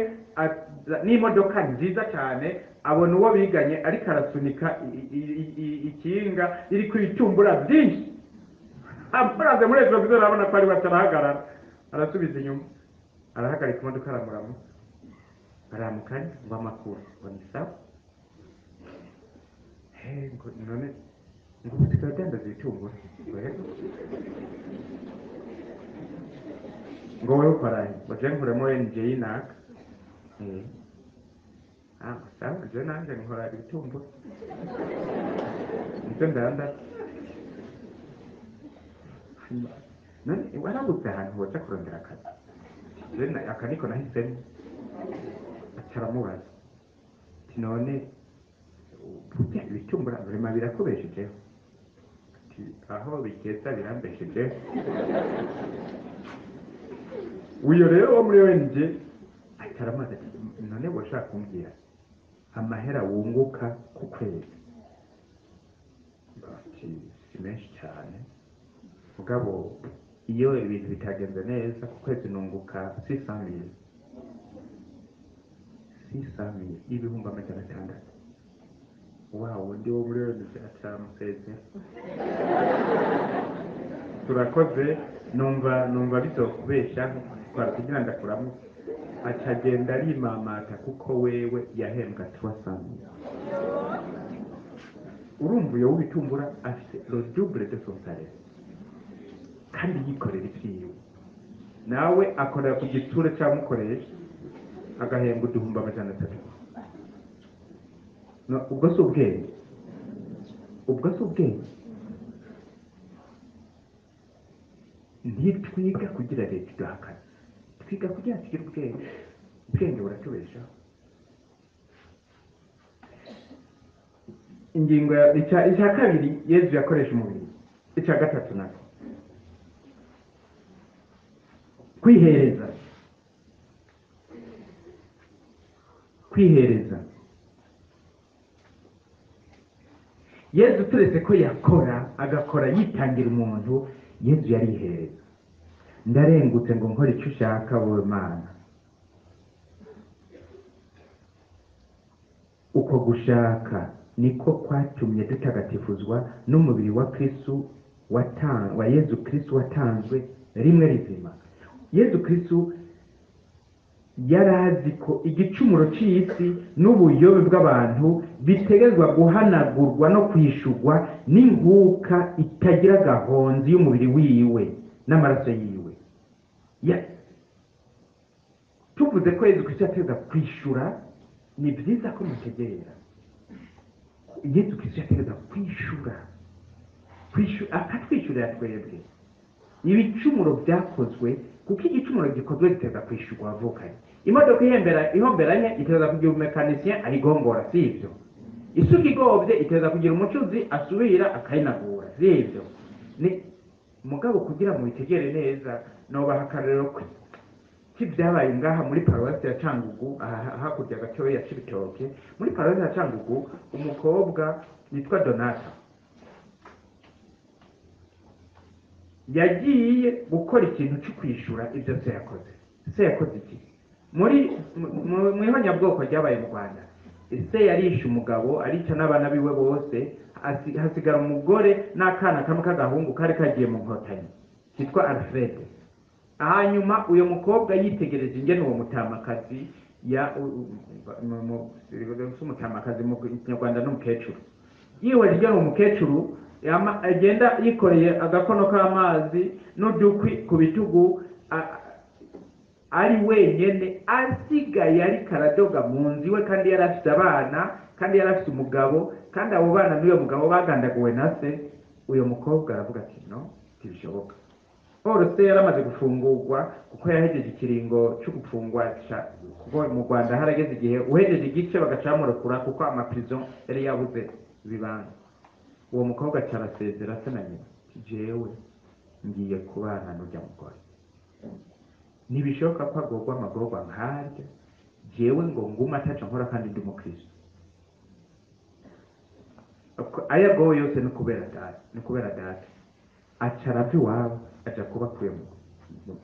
n'imodoka nziza cyane, abona uwo biganye ariko arasunika ikinga iri ku bitumbura byinshi. amuraze muri ejo bizo arabona ko ari batarahagarara, arasubiza inyuma, arahagarika imodoka, aramukanya ngo amakuru ngo ni sawa. none ngo usigaye udandaza ibitumbura ngo wowe ukaraye ngo je nkuremo NJ naka. sawa, je nanje nkora ibitumbura nicyo ndandaza. none warabuze ahantu woza kurondera akazi? aka niko nahisemo. ataramubaza ati none burya ibitumbura vrema birakubeshejeho? ati aho bigeza birambeshejeho. uyo rero wo muri ONG ataramubaza ati none woshaka kumbwira amahera wunguka ku kwezi? ati si menshi cyane, mugabo iyo ibintu bitagenze neza ku kwezi nunguka 600,000. 600,000 ibihumbi 600. Wow, ndi wo muri ONG atamuseze. turakoze, numva bizokubesha twara kugira ndakuramo. acagenda arimamata kuko wewe yahembwa 300,000. urumva uyo w'ibitumbura afite le double de son salaire kandi yikorera ivyiwe. nawe akorera ku gitsure cyamukoresha agahembwa 300,000. ubwo si ubwenge? ntitwiga kugira leta iduha akazi, twiga kugira tugire ubwenge. ubwenge buratubeshaho. ingingo icya kabiri, Yezu yakoresha umubiri. icya gatatu nako kwihereza. Yezu turetse ko agakora yitangira umuntu, Yezu yarihereza. ndarengutse ngo nkore icyo ushaka wowe Mana. uko gushaka niko kwatumye dutagatifuzwa n'umubiri wa Yezu Kristo watanzwe rimwe rizima. Yezu Kristo yarazi ko igicumuro cy'isi n'ubuyobe bw'abantu bitegerezwa guhanagurwa no kwishugwa n'inkuka itagira gahonzi y'umubiri wiwe n'amaraso yiwe. tuvuze ko Yesu Kristo yategeza kwishura ni byiza ko mutegera Yesu Kristo yategeza kwishura akatwishyurira twebwe ibicumuro byakozwe kuko igicumuro gikozwe giteza kwishurwa avukanye imodoka ihomberanye iteza kugira umekanisien ayigongora si ibyo isuka igobye iteza kugira umucuzi asubira akayinagura si ibyo ni mugabo kugira ngo bitegere neza nobaha akarero k'ibyabaye ngaha muri paruwasi ya Cangugu hakurya gatoya ya Cibitoke muri paruwasi ya Cangugu umukobwa yitwa Donata yagiye gukora ikintu cyo kwishura ibyo se yakoze iki muri ihonyabwoko ryabaye mu Rwanda se yarishe umugabo arica n'abana biwe bose hasigara umugore n'akana kamwe k'agahungu kari kagiye mu nkotanyi kitwa Alfred hanyuma uyu mukobwa yitegereje ingene uwo mutamakazi umutamakazi mu Kinyarwanda n'umukecuru yiwe ryo umukecuru agenda yikoreye agakono k'amazi n'udukwi ku bitugu ari wenyene asigaye ari karadoga mu nzu iwe kandi yari afite abana kandi yari afite umugabo kandi abo bana n'uyo mugabo bagandaguwe na se uyu mukobwa aravuga ati no ntibishoboka Paul se yaramaze gufungurwa kuko yahejeje ikiringo cyo gufungwa kuko mu Rwanda harageze igihe uhejeje igice bagacamurekura kuko amaprison yari yabuze ibibanza uwo mukobwa cyarasezera se na nyina jewe ngiye kubana n'ujya mugore ntibishoboka ko agorwa amagorwa nkarya jewe ngo nguma ataca nkora kandi ndi umukristo ayagowe yose ni kubera data acarava iwabo aja kuba kwemu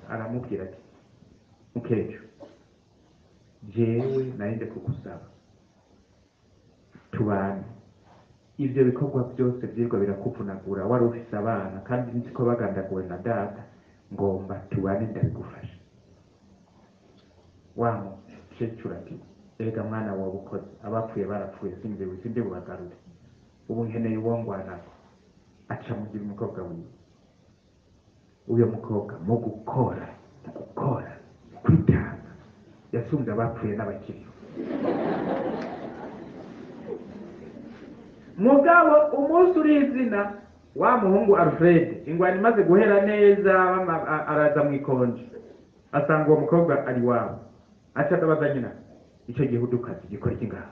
aramubwira ati mukecuru jewe narinde kugusaba tubane ivyo bikorwa byose vyirwa birakuvunagura wari ufise abana kandi nzi ko bagandaguwe na data ngomba tubane ndabigufasha wa mukecuru ati erega mwana wawe ukoze abapfuye barapfuye sindi bubagarure ubu nkeneye uwongwanako aca mugira umukobwa wiwe uyo mukobwa mu gukora kwitanga yasumbye abapfuye n'abakiriho mugabo umunsi urizina wa muhungu Alfred ingwani imaze guhera neza araza mu ikonje asanga uwo mukobwa ari wabo aca akabaza nyina icyo gihudukazi gikora iki ngaha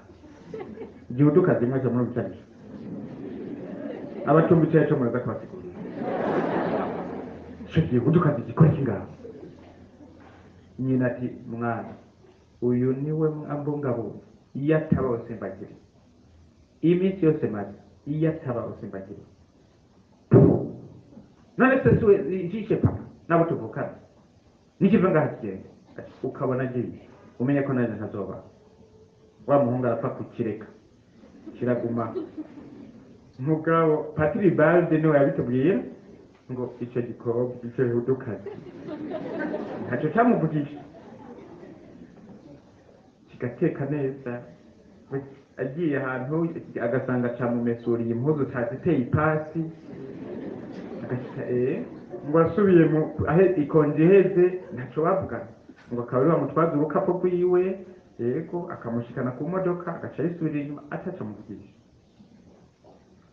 igihudukazi mwese muri bicanisha abatumbicaye cyo muraza kubasigurira icyo gihudukazi gikora iki ngaha nyina ati mwana uyu niwe mbungabunga iyo ataba usimbagire iminsi yose maze iyo ataba usimbagire none se suwe jishe papa nabo tuvukana nikiva ngaha kigenda ukabona agiye umenye ko naje ntazoba wa muhungu arapfa kukireka kiraguma mugabo Patiri Balde niwe yabitubwiye ngo icyo gikobwa icyo hudukazi ntacyo cyamuvugisha kigateka neza agiye ahantu agasanga camumesuriye impuzu taziteye ipasi agashika ngo asubiye mu ikonje iheze ntacyo bavuga ngo akaba ari bamutwaza urukapo rwiwe yego akamushikana ku modoka agaca yisubira inyuma ataca muvugisha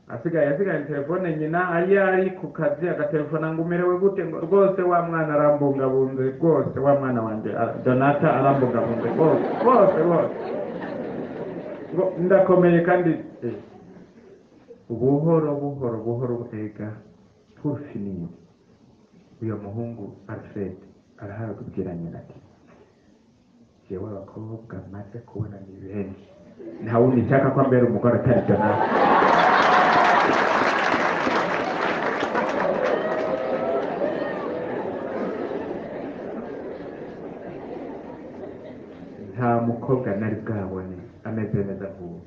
asigaye telefone nyina ari ku kazi agatelefona ngo umerewe gute ngo rwose wa mwana arambungabunze rwose wa mwana wanje Donata arambungabunze rwose ngo ndakomeye kandi buhoro butega turfiniye uyo muhungu Alfred arahabwira nyina ati jewe abakobwa maze kubona ni benshi nta wundi nshaka ko mbere umugore atari Donata nta mukobwa nari bwabone ameze neza vuba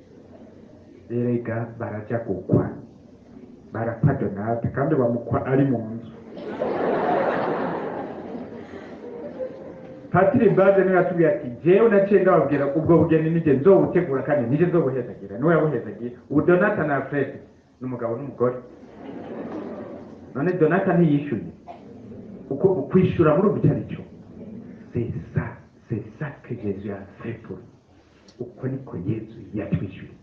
erega baraja gukwa barapfa Donata kandi bamukwa ari mu nzu Patiri Balde niwe yatubwiye ati jewe naciye ndababwira ubwo bugeni nije nzobutegura kandi nije nzobuhezagira niwe yabuhezagira ubu Donata na Alfred n'umugabo n'umugore none Donata ntiyishyuye uko kwishura muri ubutari cyo c'est ça que Jésus a fait pour nous. Uko niko Yesu yatwishyuriye.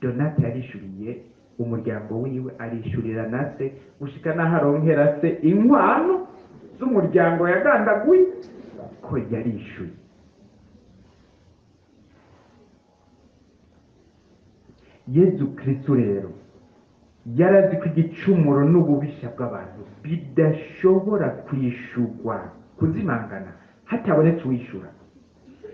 Donate yarishuriye umuryango wiwe, arishurira na se gushika n'aho aronkera se inkwano z'umuryango yagandaguye, ko yarishyuye. Yezu Kristo rero yarazi ko igicumuro n'ububisha bw'abantu bidashobora kwishurwa, kuzimangana hatabonetse uwishyura,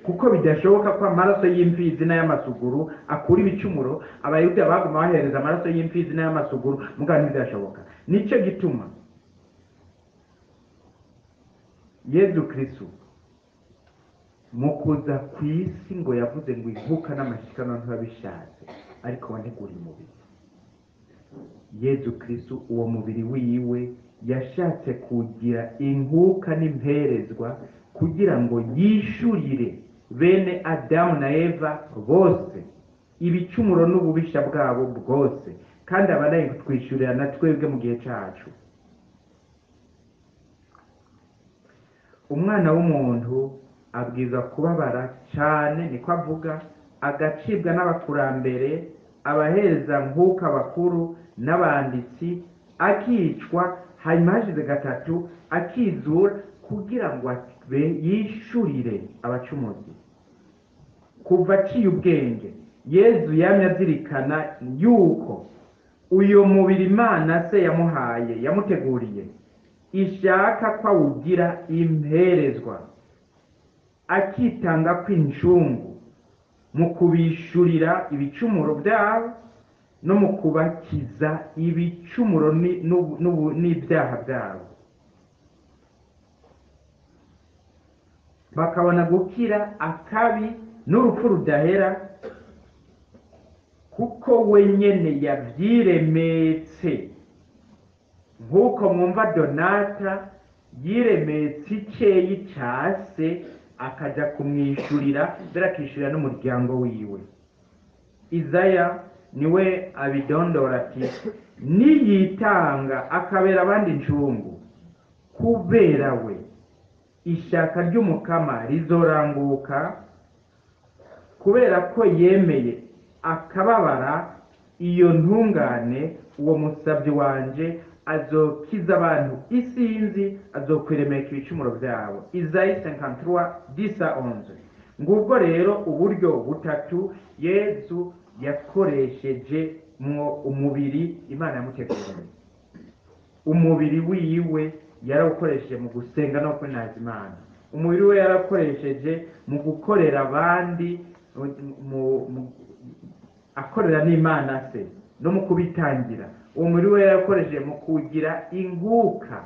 kuko bidashoboka ko amaraso y'imfizi n'ay'amasuguru akura ibicumuro. Abayuda baguma bahereza amaraso y'imfizi n'ay'amasuguru, mugabo ntibidashoboka. Nicyo gituma Yezu Kristo mu kuza ku isi ngo yavuze ngo inkuka n'amashikano ntibabishatse, ariko wanteguriye umubiri. Yezu Kristo uwo mubiri wiwe yashatse kugira inkuka n'imperezwa kugira ngo yishurire bene Adamu na Eva bose ibicumuro n'ububisha bwabo bwose, kandi abanaye kutwishyurira na twebwe mu gihe cyacu. Umwana w'umuntu abwiza kubabara cyane, niko avuga, agacibwa n'abakurambere, abahereza nkuka bakuru n'abanditsi, akicwa, hanyuma hashize gatatu akizura kugira ngo yishurire abacumuzi. Kuva aciye ubwenge, Yezu yamye azirikana yuko uyo mubiri Imana se yamuhaye, yamuteguriye, ishaka ko awugira imperezwa, akitanga kw'injungu mu kubishurira ibicumuro byabo no mu kubakiza ibicumuro n'ibyaha byabo, bakabona gukira akabi n'urupfu rudahera, kuko we nyene yavyiremetse. Nk'uko mwumva Donata yiremetse iceyi ca se, akaja kumwishurira mbere akishurira n'umuryango wiwe. Izaya niwe abidondora ati, niyitanga akabera abandi incungu, kubera we ishaka ry'umukama rizoranguka, kubera ko yemeye akababara iyo ntungane, uwo musabyi wanje azokiza abantu isinzi, azokwiremeka ibicumuro byabo. Izayi 53:10-11. Ngubwo rero uburyo butatu Yesu yakoresheje mwo umubiri Imana yamuteguriye. Umubiri wiwe yarawukoresheje mu gusenga no kwinaza Imana. Umubiri we yarakoresheje mu gukorera abandi, akorera n'Imana se no mu kubitangira. Umubiri we yarakoresheje mu kugira inguka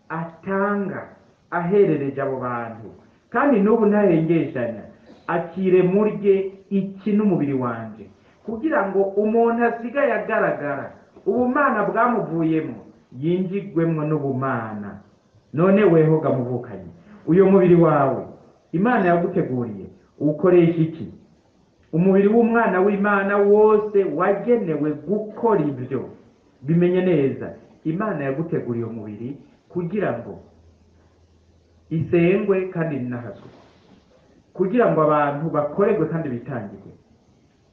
atanga aherereje abo bantu, kandi n'ubu ntahengeshanya, akire murye iki n'umubiri wanje, kugira ngo umuntu asigaye agaragara ubumana bwamuvuyemo yinjigwemwo n'ubumana. None weho gamuvukanye, uyo mubiri wawe Imana yaguteguriye ukoresha iki? Umubiri w'umwana w'Imana wose wagenewe gukora ibyo. Bimenye neza, Imana yaguteguriye umubiri kugira ngo isengwe kandi inahazwe, kugira ngo abantu bakorerwe kandi bitangirwe,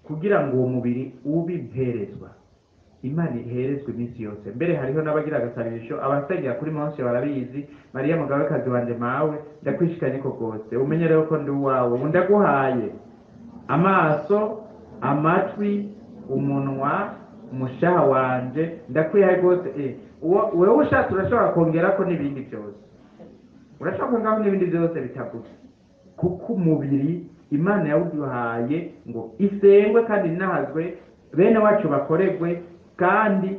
kugira ngo uwo mubiri ube imperezwa, Imana iherezwe iminsi yose. Mbere hariho n'abagira agasabisho, abasengera kuri Mose barabizi, Mariya mugabekazi wanje mawe ndakwishikanye ko rwose, umenye rero ko ndi uwawe, ubu ndaguhaye amaso, amatwi, umunwa, umushaha wanje, ndakwihaye rwose. Wewe ushatse urashobora kongera ko n'ibindi byose, urashobora kongeraho n'ibindi byose bitaguze, kuko umubiri Imana yawuduhaye ngo isengwe kandi inahazwe, bene wacu bakoregwe kandi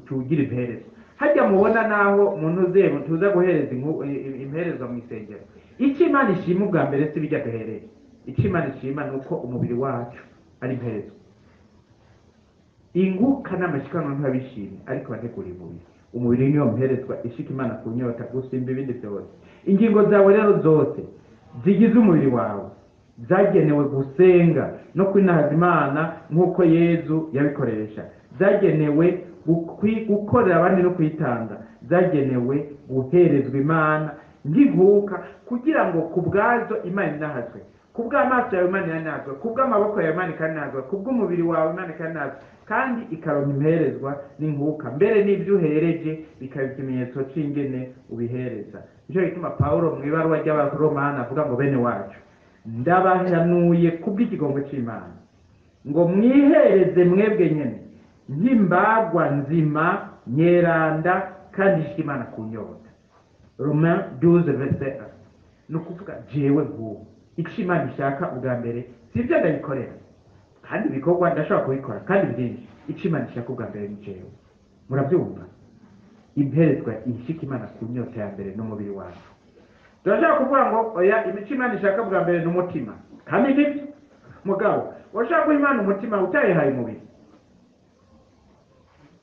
tugira imperezwa. Hajya mubona naho umuntu uzeye tuza guhereza imperezwa mu isengero, icyo Imana ishima ubwa mbere si bijya duhereye. Icyo Imana ishima ni uko umubiri wacu ari imperezwa. Inguka n'amashikano ntabishimye, ariko bateguriye umubiri. Umubiri niyo mperezwa ishika Imana kunyota gusimba ibindi byose. Ingingo zawe rero zose zigize umubiri wawe zagenewe gusenga no kwinahaza Imana nk'uko Yezu yabikoresha, zagenewe gukorera abandi no kwitanga, zagenewe guherezwa Imana nk'inkuka kugira ngo ku bwazo imana inahazwe, ku bw'amaso yawe imana iranazwe, ku bw'amaboko yawe imana ikanazwe, ku bw'umubiri wawe imana ikanazwe, kandi ikaronka imperezwa n'inkuka, mbere n'ibyo uhereje bikaba ikimenyetso c'ingene ubihereza. Nico gituma Pawulo mu ibaruwa ry'Abaromani avuga ngo bene wacu ndabahanuye kubw'ikigongwe c'Imana ngo mwihereze mwebwe nyene nk'imbagwa nzima nyeranda kandi ishika Imana ku nyota. Romains 12:1. ni ukuvuga jewe nk'ubu ico Imana ishaka ubwa mbere sivyo ndabikorera, kandi ibikorwa ndashobora kubikora kandi byinshi. Ico Imana ishaka ubwa mbere ni jewe. Murabyumva? Imperezwa ishika Imana ku nyota ya mbere n'umubiri wacu. Turashaka kuvuga ngo oya imico Imana ishaka bwa mbere n'umutima, kandi nibyo mugabo urashaka guha Imana umutima utayihaye umubiri.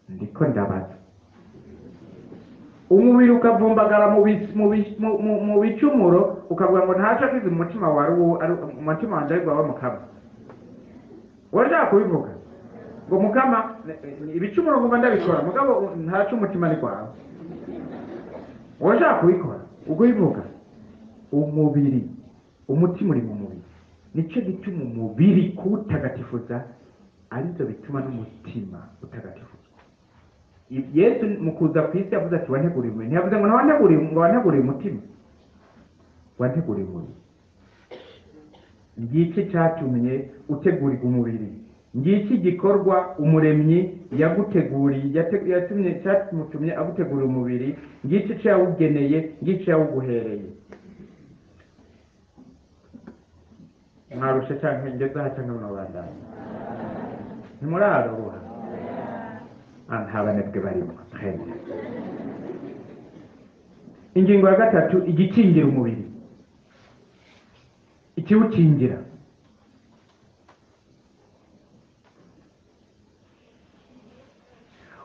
Ndiko ndabaza umubiri ukavumbagara mu bicumuro ukavuga ngo ntaca kwiza umutima wari umutima wanje ariko waba mukama. Urashaka kubivuga ngo mukama ibicumuro ngomba ndabikora mugabo ntaca umutima ni kwawe. Urashaka kubikora ubwo bivuga umubiri, umutima uri mu mubiri, nico gituma umubiri kuwutagatifuza aribyo bituma n'umutima utagatifuza. Yesu mu kuza ku isi yavuze ati wanteguriye umubiri, ntiyavuze ngo wanteguriye umutima, wanteguriye umubiri. Ngiki cyatumye utegurirwa umubiri, ngiki gikorwa umuremyi yaguteguriye, cyatumye agutegurira umubiri, ngiki cyo yawugeneye, ngiki yawuguhereye. Mwarusha cyangwa ngeza cyangwa mwabandanye ntimuraroha ntabanebwe barimo. Ingingo ya gatatu, igikingira umubiri, ikiwukingira.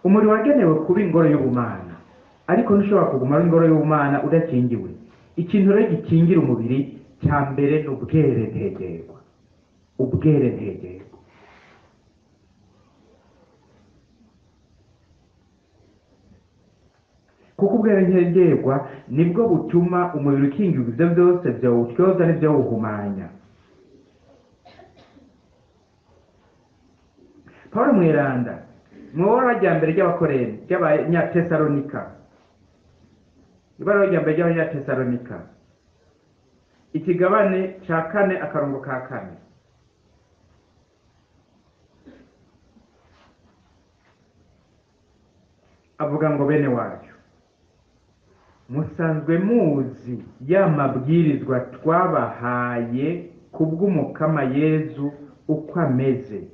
Umubiri wagenewe kuba ingoro y'ubumana, ariko ntushobora kuguma ari ingoro y'ubumana udakingiwe. Ikintu rero gikingira umubiri cya mbere ni ubwere ntegerwa. Ubwere ntegerwa kuko ubwere ntegerwa nibwo butuma umubiri ukingirwa ibyo byose byawutyoza n'ibyawuhumanya. Pawulo mweranda mwora rya mbere ry'abakoreni ry'abanyatesalonika, ibaruwa rya mbere ry'abanyatesalonika ikigabane ca 4 akarongo ka 4 avuga ngo bene wacu musanzwe muzi ya mabwirizwa twabahaye kubw'umukama Yezu uko ameze.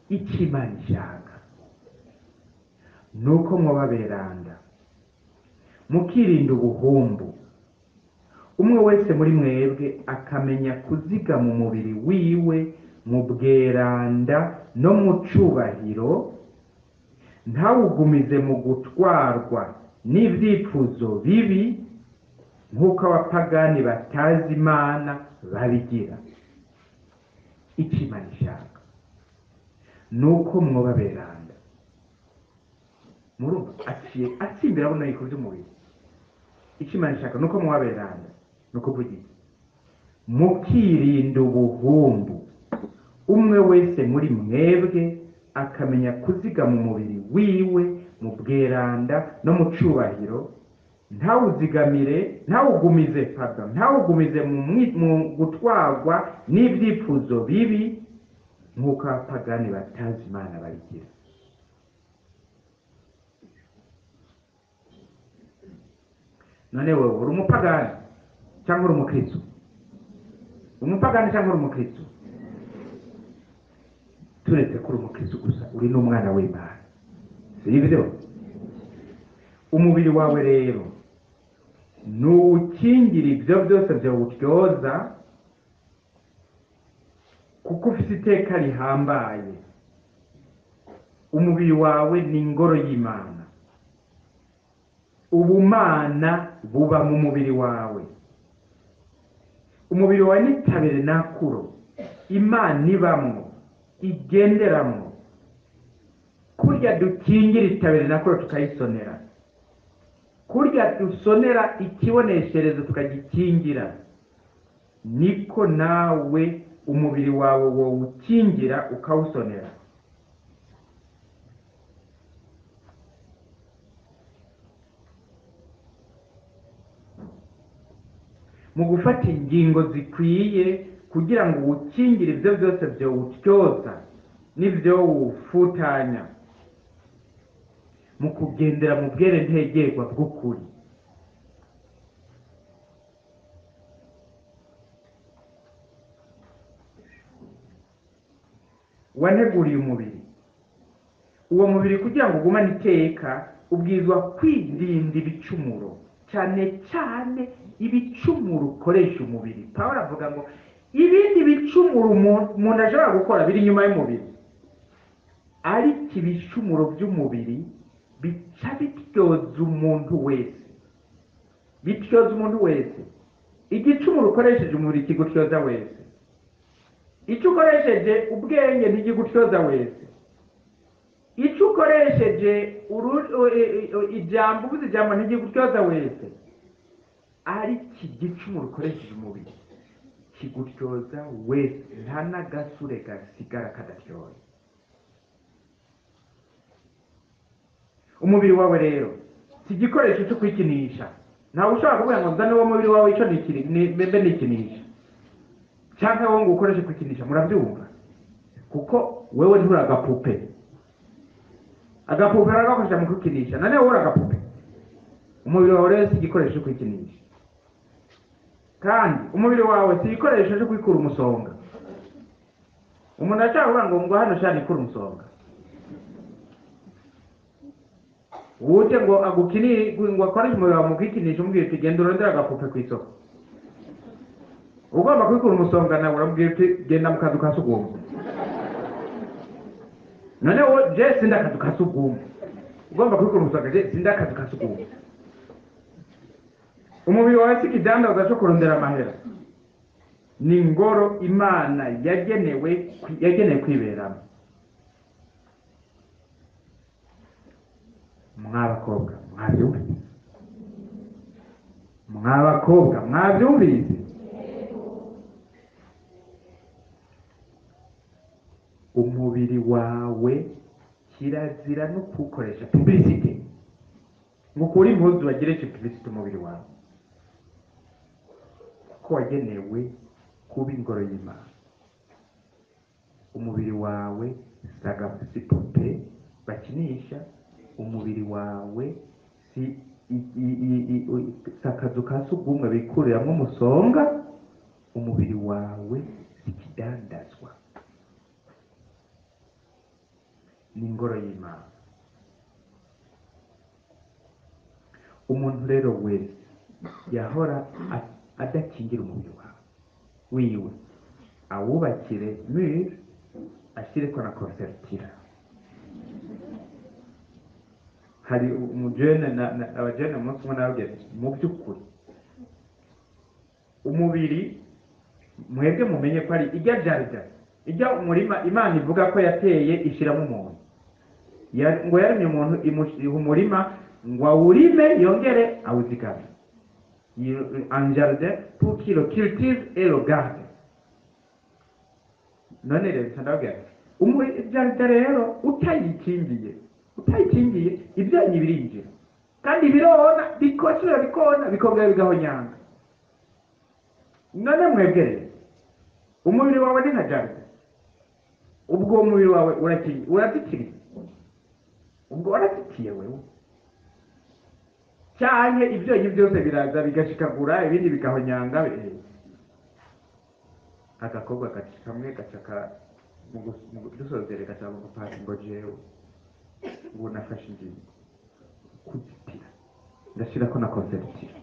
Ikimana ishaka nuko mwoba beranda mukirinda ubuhumbu, umwe wese muri mwebwe akamenya kuzigama umubiri wiwe mu bweranda no mu cubahiro, ntawugumize mu gutwarwa n'ivyifuzo bibi nk'uko abapagani batazi Imana babigira. Ikimana ishaka nuko mwoba beranda. Murumva atsimbira abona yiko by'umubiri. Ikimana ishaka nuko mwoba beranda, nuko vugi mukirinda ubuhumbu, umwe wese muri mwebwe akamenya kuzigama umubiri wiwe mu bweranda no mu cubahiro, ntawugumize mu gutwarwa n'ivyifuzo bibi nk'uko abapagani batazi Imana babigira. None wewe uri umupagani cyangwa uri umukristo? Umupagani cyangwa uri umukristo? Turetse kuri umukristo gusa uri n'umwana w'Imana, sibyo? Umubiri wawe rero nuwukingira ibyo byose byawutyoza, kuko ufite iteka rihambaye. Umubiri wawe ni ingoro y'Imana, ubumana buba mu mubiri wawe. Umubiri wawe ni tabernakulo Imana ibamwo kurya dusonera ikibonesherezo tukagikingira, niko nawe umubiri wawe wowukingira ukawusonera. mu gufata ingingo zikwiye kugira ngo uwukingire ibyo byose byowutyoza n'ibyo wufutanya, mu kugendera mu bwere ntegerwa bw'ukuri. waneguriye umubiri, uwo mubiri kugira ngo ugumane iteka ubwizwa kwirinda ibicumuro, cyane cyane ibicumuro ukoresha umubiri. Pawulo avuga ngo ibindi bicumuro umuntu ashobora gukora biri inyuma y'umubiri, ariko ibicumuro by'umubiri bica bityoza umuntu wese, bityoza umuntu wese. Igicumuro ukoresheje umubiri kigutyoza wese, icyo ukoresheje ubwenge ntigigutyoza wese, icyo ukoresheje ijambo ubuze ijambo ntigigutyoza wese, ariko igicumuro ukoresheje umubiri kigutyoza wese, nta n'agasure gasigara kadatyoye. umubiri wawe rero si igikoresho cyo kwikinisha. ntawe ushobora kuvuga ngo nzane uwo mubiri wawe icyo mbe nikinisha, cyangwa wowe ngo ukoreshe kwikinisha. murabyumva? kuko wewe nturi agapupe. agapupe aragakoresha mu kwikinisha, nane wowe uri agapupe. umubiri wawe rero si igikoresho cyo kwikinisha, kandi umubiri wawe si igikoresho cyo kwikura umusonga. umuntu ashaka kuvuga ngo hano shani ikura umusonga, uje ngo agukini ngo akoreshe umubiri wawe mu kwikinisha, umubwira uti genda urondera agapupe ku isoko. ugomba kwikura umusonga nawe urabwira uti genda mu kazu ka sugumwe. noneho je sinda akazu ka sugumwe, ugomba kwikura umusonga, je sinda akazu ka sugumwe. umubiri wawe si ikidanda cyo kurondera amahera, ni ingoro Imana yagenewe kwiberamo. mw'abakobwa mwabyumvise? mw'abakobwa mwabyumvise? umubiri wawe kirazira no kuwukoresha publicity, ngo ukure impuzu wagireshe publicity umubiri wawe, kuko wagenewe kuba ingoro y'Imana. umubiri wawe si pupe bakinisha, umubiri wawe si akazu ka sugumwe bikuriramo umusonga, umubiri wawe si ikidandazwa, ni ingoro y'Imana. umuntu rero wese yahora adakingira umubiri wawe wiwe, awubakire mur, ashyireko na consertira. hari umujene abajene umunsi umwe nababwira mu by'ukuri umubiri mwebwe mumenye ko ari ijya jarida, ijya umurima Imana ivuga ko yateye ishyiramo umuntu. ngo yaremye umuntu imuha umurima ngo awurime yongere awuzigame. un jardin pour qu'il le cultive et le garde. none rero ndababwira jarida rero utayikingiye ibyanyi birinjira, kandi birona bikosora bikona bikongera bigahonyanga. none mwebwe rero umubiri wawe ni nka jarida, ubwo umubiri wawe urazitiriye, ubwo warazitiye wewe, cyane ibyonyi byose biraza bigashikagura ibindi bigahonyanga. agakobwa kamwe gacaka dusozere gacaka mu pasi ngo jewe ubu nafashe ingingo kuzitira, ndashyirako na consertira.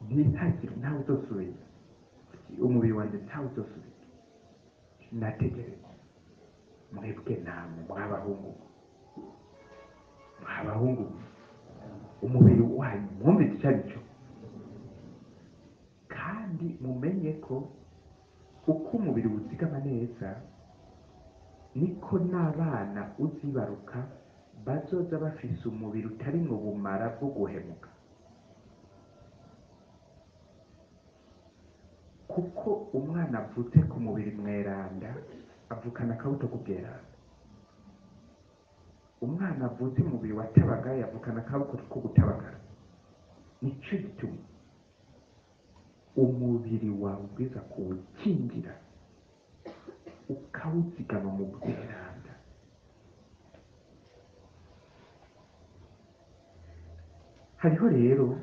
ntihagire ntawe uzosubira, umubiri wanjye ntawe uzosubira. nategereza mwebwe namwe mw'abahungu umubiri wanyu mwumvise icyo ari cyo, kandi mumenye ko uko umubiri uzigama neza niko n'abana uzibaruka bazoza bafise umubiri utari mu bumara bwo guhemuka, kuko umwana avutse ku mubiri mweranda avukana akabuto k'ubweranda, umwana avutse mu mubiri watabagaye avukana akabuto ko gutabagara. Nicyo gituma umubiri wawe ubwiza kuwukingira ukawuzigama mu bweranda. Hariho rero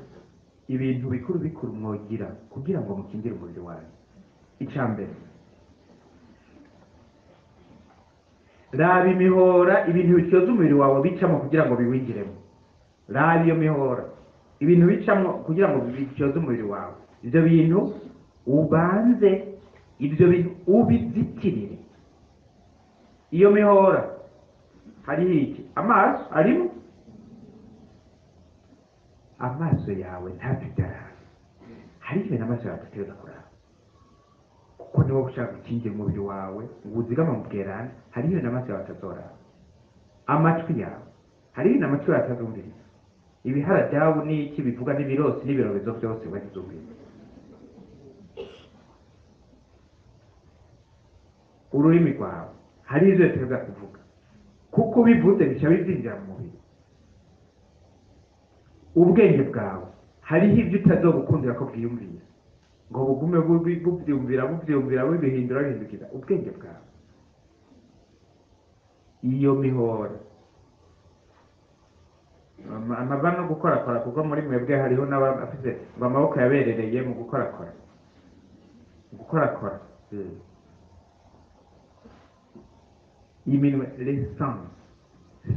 ibintu bikuru bikuru mwogira kugira ngo mukingire umubiri wanyu. Icya mbere, raba imihora ibintu bityoza umubiri wawe bicamo kugira ngo biwingiremo. Raba iyo mihora ibintu bicamo kugira ngo bityoze umubiri wawe. Ibyo bintu ubanze, ibyo bintu ubizitirire. Iyo mihora hariho iki? Amaso arimo. Amaso yawe ntabyigaraga, hari ibintu amaso yawe ategereza kuraba, kuko niba ushaka gukingira umubiri wawe ngo uzigama mu bweranda, hari ibintu amaso yawe atazoraba. Amatwi yawe, hari ibintu amatwi yawe atazumviriza. Ibihara byawe n'iki bivuga n'ibirosi n'ibirobezo byose wazizumviriza. Ururimi rwawe, hari ibyo utegereza kuvuga, kuko ubivuze bica bizinjira mu mubiri. Ubwenge bwawe, hariho ibyo utazogukundira ko bwiyumvira ngo bugume bubyumvira bibihindura. Ubwenge bwawe, iyo mihora, amava no gukorakora, kuko muri mwebwe hariho n'abafite ngo amaboko yaberereye mu gukorakora. Iminwe, les sens,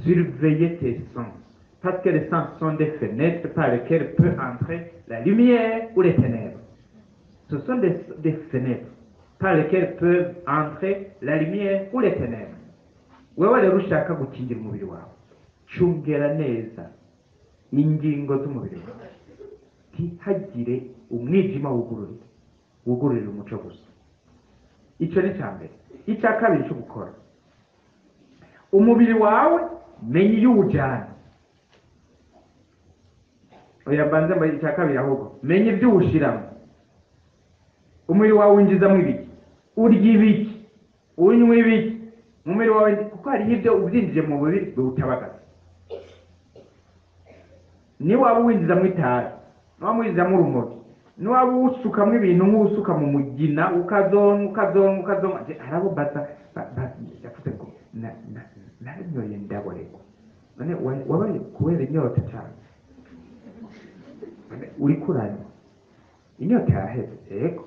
surveiller tes sens, parce que les sens sont des fenêtres par lesquelles peut entrer la lumière ou les ténèbres. Ce sont des fenêtres par lesquelles peuvent entrer la lumière ou les ténèbres. Wewe rero ushaka gukingira umubiri wawe, cungera neza ingingo z'umubiri wawe, ntihagire umwijima wugururira umuco gusa. Icyo ni icya mbere. Icya kabiri cyo gukora, umubiri wawe menya iyo uwujyana. Oya mbanze muri icya kabiri ahubwo menya ibyo uwushiramo. Umubiri wawe winjizamo ibiki, urya ibiki, unywa ibiki mu mubiri wawe, kuko hariho ibyo ubyinjije mu mubiri biwutabagaza. Ni waba winjizamo itabi, ni waba winjizamo urumogi, ni waba usukamo ibintu nk'usuka mu mugina ukazonga. Harabo bata yavuze ngo narinyoye ndaboreko. None wabaye kubera inyota cyane, uri kuranywa inyota yaheze. Yego,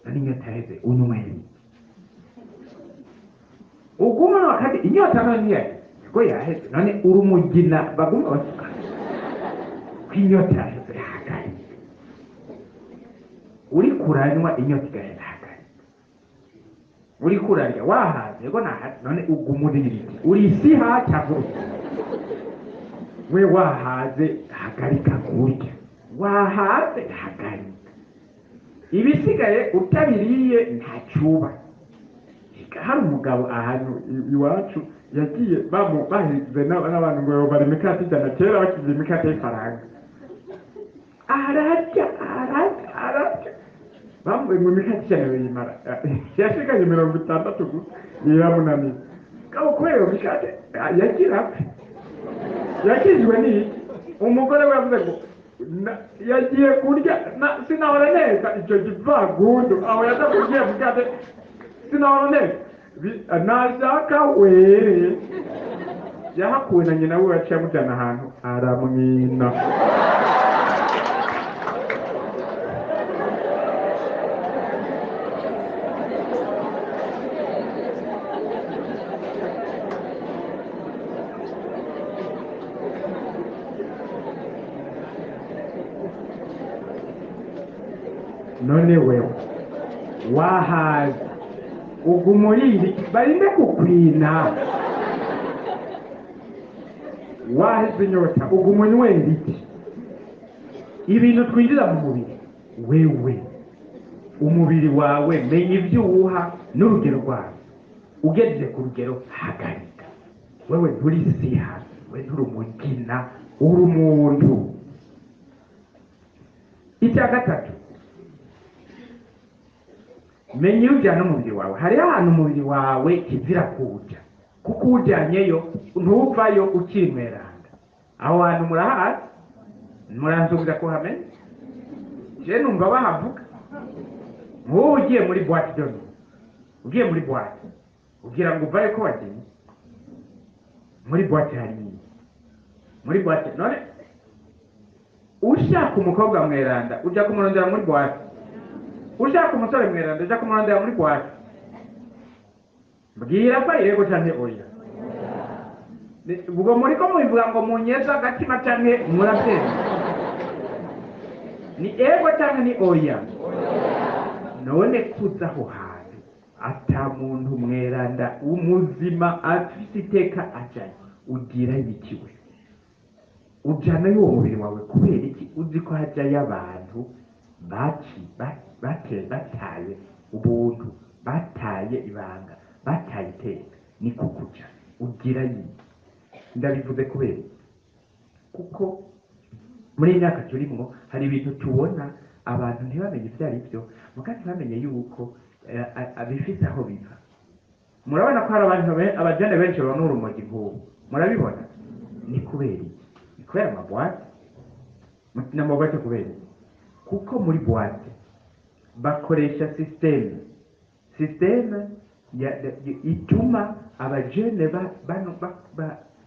none inyota yaheze unyweye uguma kandi inyota none yego yaheze. None uri umugina baguma basuka kw'inyota yaheze hagari, uri kuranywa inyota igaheza hagari, uri kurarya wahaze. Yego nahaze. None ugumurire uri isiha cyangwa we wahaze hagarika kurya, wahaze hagarika. Ibisigaye utabiriye ntacuba. Hari umugabo ahantu iwacu yagiye bahize n'abantu ngo bari imikate ijana, kera bakize imikate y'ifaranga. Ararya bambaye mu mikate ijana biyimara, yasigaye 60 gusa yiramunaniye. Kabo kubera iyo mikate yagira apfe, yakijwe n'iki? Umugore we yavuze ngo yagiye kurya sinahora neza icyo kivagundu, aho yaza kurya mikate sinahora neza. Nashaka were yahakuwe na nyina we yaciye amujyana ahantu aramwina. None wewe wahaze ugumuriri barinde kukwina, waheze inyota ugumunywera iki? Ibintu twinjiza mu mubiri, wewe umubiri wawe menya ibyo uwuha n'urugero rwawe. ugejeje ku rugero hagarika, wewe nturi siha, we nturi umugina, uri umuntu. Icya gatatu, menya iyo ujyana umubiri wawe. Hariho ahantu umubiri wawe kizira kuwujya, kuko uwujyanyeyo ntuvayo ukiri mweranda. Aho hantu murahazi, muranzumva ko hamenya. Je numva bahavuga, nk'ubu ugiye muri boîte de nuit, ugiye muri boîte ugira ngo uvaye ko wagiye muri boîte hariya, muri boîte none ushaka umukobwa mweranda ujya kumurondera muri boîte, ushaka umusore mweranda ujya kumurondera muri boîte. Mbwira ko yego cyane oya. Ubwo muri ko mubivuga ngo munyeza agatima cyane murabyemera. Ni ego cyane ni oya. None kuza aho hantu ata muntu mweranda umuzima afite iteka ajaye ugira ibikiwe, ujyana y'uwo mubiri wawe kubera iki? Uzi ko hajyayo abantu bataye ubuntu, bataye ibanga, bataye iteka, ni kukuja ugira yiwe. Ndabivuze kubera kuko muri iyi myaka turimo hari ibintu tubona abantu ntibamenye ibyo ari byo, mugati bamenye yuko abifite aho biva. Murabona ko hari abantu abajene benshi babona urumogi nk'ubu, murabibona? Ni kubera iki? Ni kubera amabwate n'amabwate. Kubera kuko muri bwate bakoresha systeme ituma abajene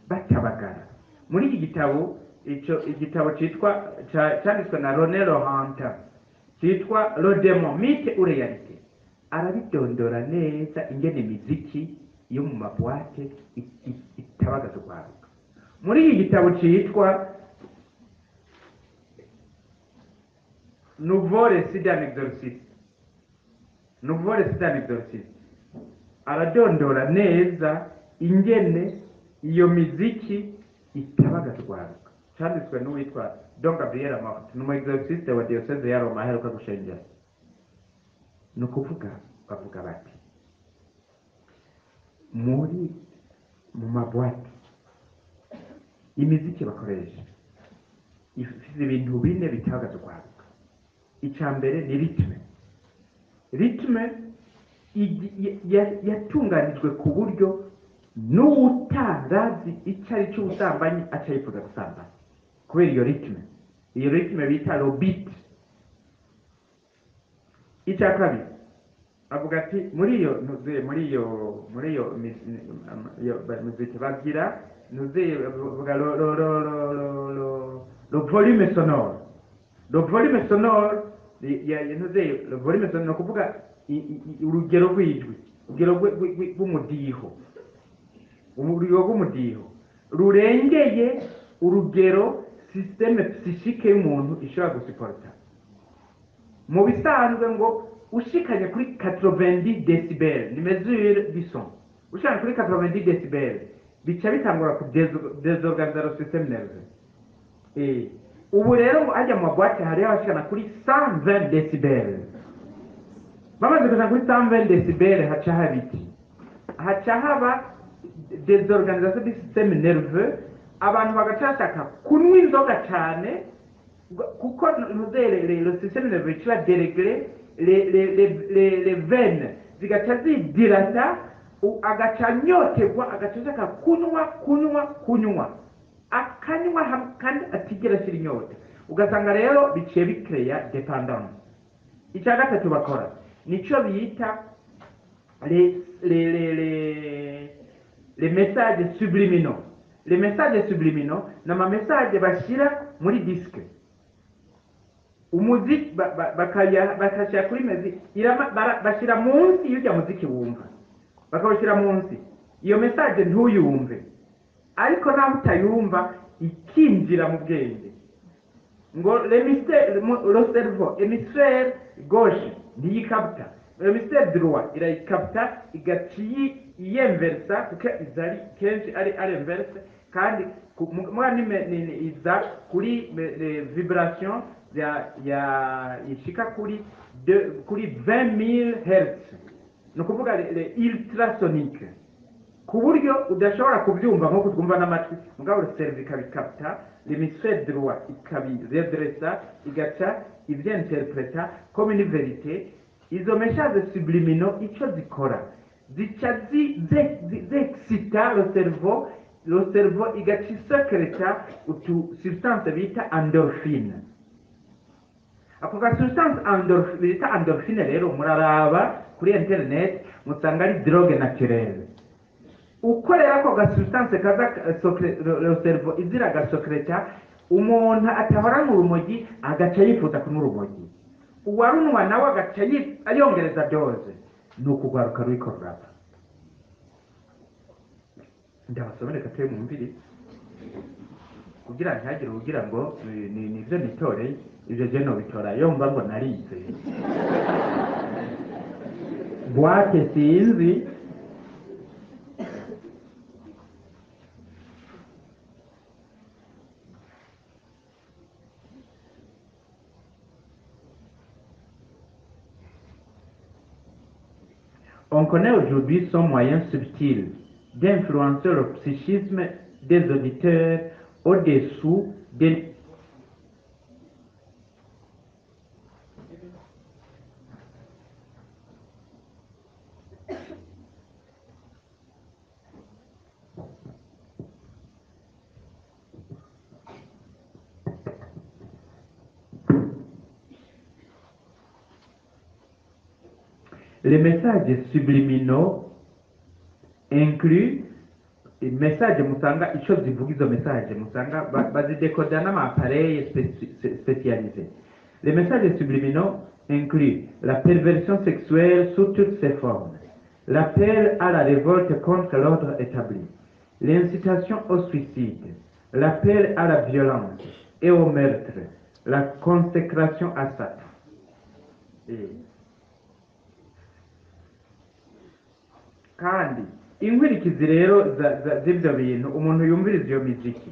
batabagara. Muri iki gitabo, igitabo cyanditswe na René Laurent cyitwa Le Démon, Mythe ou Réalité, arabidondora neza ingene imiziki yo mu mabwate itabagaza urwaruka. Muri iki gitabo cyitwa Nouveau récit d'un exorciste, aradondora neza ingene iyo miziki itabagaza urwaruka. Cyanditswe n'uwitwa Don Gabriel Amort, ni umu-exorciste wa diocese ya Roma aheruka gushengera. Ni ukuvuga bavuga bati mu mabwate imiziki bakoresha ifite ibintu bine bitabagaza urwaruka. Icya mbere ni ritme yatunganijwe ku buryo n'utarazi icyo ari cy'ubusambanyi aca yifuza gusambana kubera iyo ritme bita robit. Icya kabiri avuga ati muri iyo muziki bagira le volume sonore. Le volume sonore ni ukuvuga urugero rw'ijwi, urugero rw'umudiho, rurengeye urugero systeme psychique y'umuntu ishobora gusiporta. Mu bisanzwe ngo ushikanye kuri 90 decibel ni mesure du son, ushikanye kuri 90 decibel bica bitangura ku désorganiser le système nerveux. Ubu rero ngo ajya mu mabwate hariho abashikana kuri 120 decibel. Bamaze kuja kuri 120 decibel haca haba désorganisation du système nerveux, abantu bagacashaka kunywa inzoga cyane kuko le système nerveux kiba déréglé, les veines zigaca zidilata, agaca nyotegwa, agacashaka kunywa akanywa kandi atigera ashyira inyota, ugasanga rero biciye bikreya dependance. Icya gatatu bakora nicyo bita les messages subliminaux. Les messages subliminaux ni amamessage bashyira muri disque, umuziki bakashyira kuri mezi bashyira munsi y'ujya muziki wumva, bakawushyira munsi. Iyo message ntuyumve, ariko naho utayumva ikinjira mu bwenge. Ngo le cerveau hémisphère gauche ntiyikapta, hémisphère droit irayikapta, igaciye iyemversa kuko izari kenshi ari inverse, kandi iza kuri vibration ishika kuri 20,000 Hz. ni ukuvuga ultrasonique ku buryo udashobora kubyumva nk'uko twumva n'amatwi mugabo cerveau ikabikapta l'hémisphère droit ikabiredressa igaca ivyinterpreta comme une vérité. Izo messages subliminaux icyo zikora zica zexcita le cerveau igaca isekreta utu substance bita endorphine. Ako ga substance bita endorphine rero muraraba kuri internet musanga ari drogue naturelle. Uko rero ako ga substance kaza le cerveau izira gasokreta umuntu atahora mu rumogi agaca yifuza kunywa urumogi, uwarunwa nawe agaca ayongereza doze, ni ukugwaruka ruriko rurapfa. Ndabasomere gatoye mu mbiri kugira ntihagire ugira ngo nivyo nitoreye, ivyo je nobitora yomba ngo narize bwate sinzi. On connaît aujourd'hui son moyen subtil d'influencer le psychisme des auditeurs au-dessous des... Les messages subliminaux incluent message musanga ico zivuga izo message musanga bazidecoda n'amaappareil spécialisé. Les messages subliminaux incluent la perversion sexuelle sous toutes ses formes, l'appel à la révolte contre l'ordre établi, l'incitation au suicide, l'appel à la violence et au meurtre, la consécration à Satan. Kandi inkwirikizi rero z'ibyo bintu umuntu yumviriza iyo miziki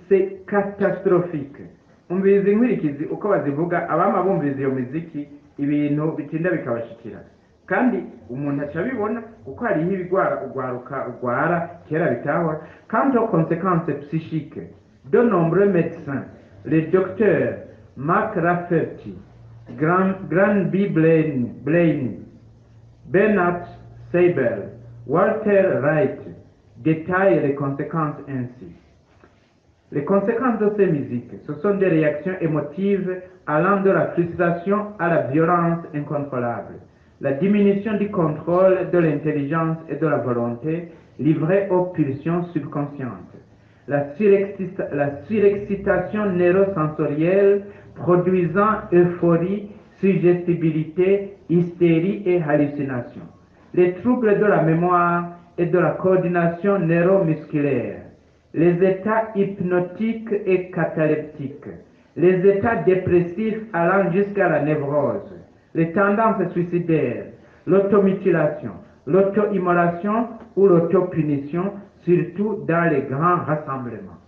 c'est catastrophique. Umviriza inkwirikizi uko bazivuga abama bumviriza iyo miziki ibintu bitinda bikabashikira, kandi umuntu acabibona kuko hariho ibigwara ugwara kera bitahora. Quant aux conséquences psychiques, de nombreux médecins, les docteurs Mark Rafferty, Granby Blaine, Bernard Seibel, Walter Wright détaillent les conséquences ainsi. Les conséquences de ces musiques, ce sont des réactions émotives allant de la frustration à la violence incontrôlable, la diminution du contrôle de l'intelligence et de la volonté livrée aux pulsions subconscientes, la surexcitation neurosensorielle produisant euphorie, suggestibilité, hystérie et hallucination, les troubles de la mémoire et de la coordination neuromusculaire, les états hypnotiques et cataleptiques, les états dépressifs allant jusqu'à la névrose, les tendances suicidaires, l'automutilation, l'auto-immolation ou l'autopunition, surtout dans les grands rassemblements.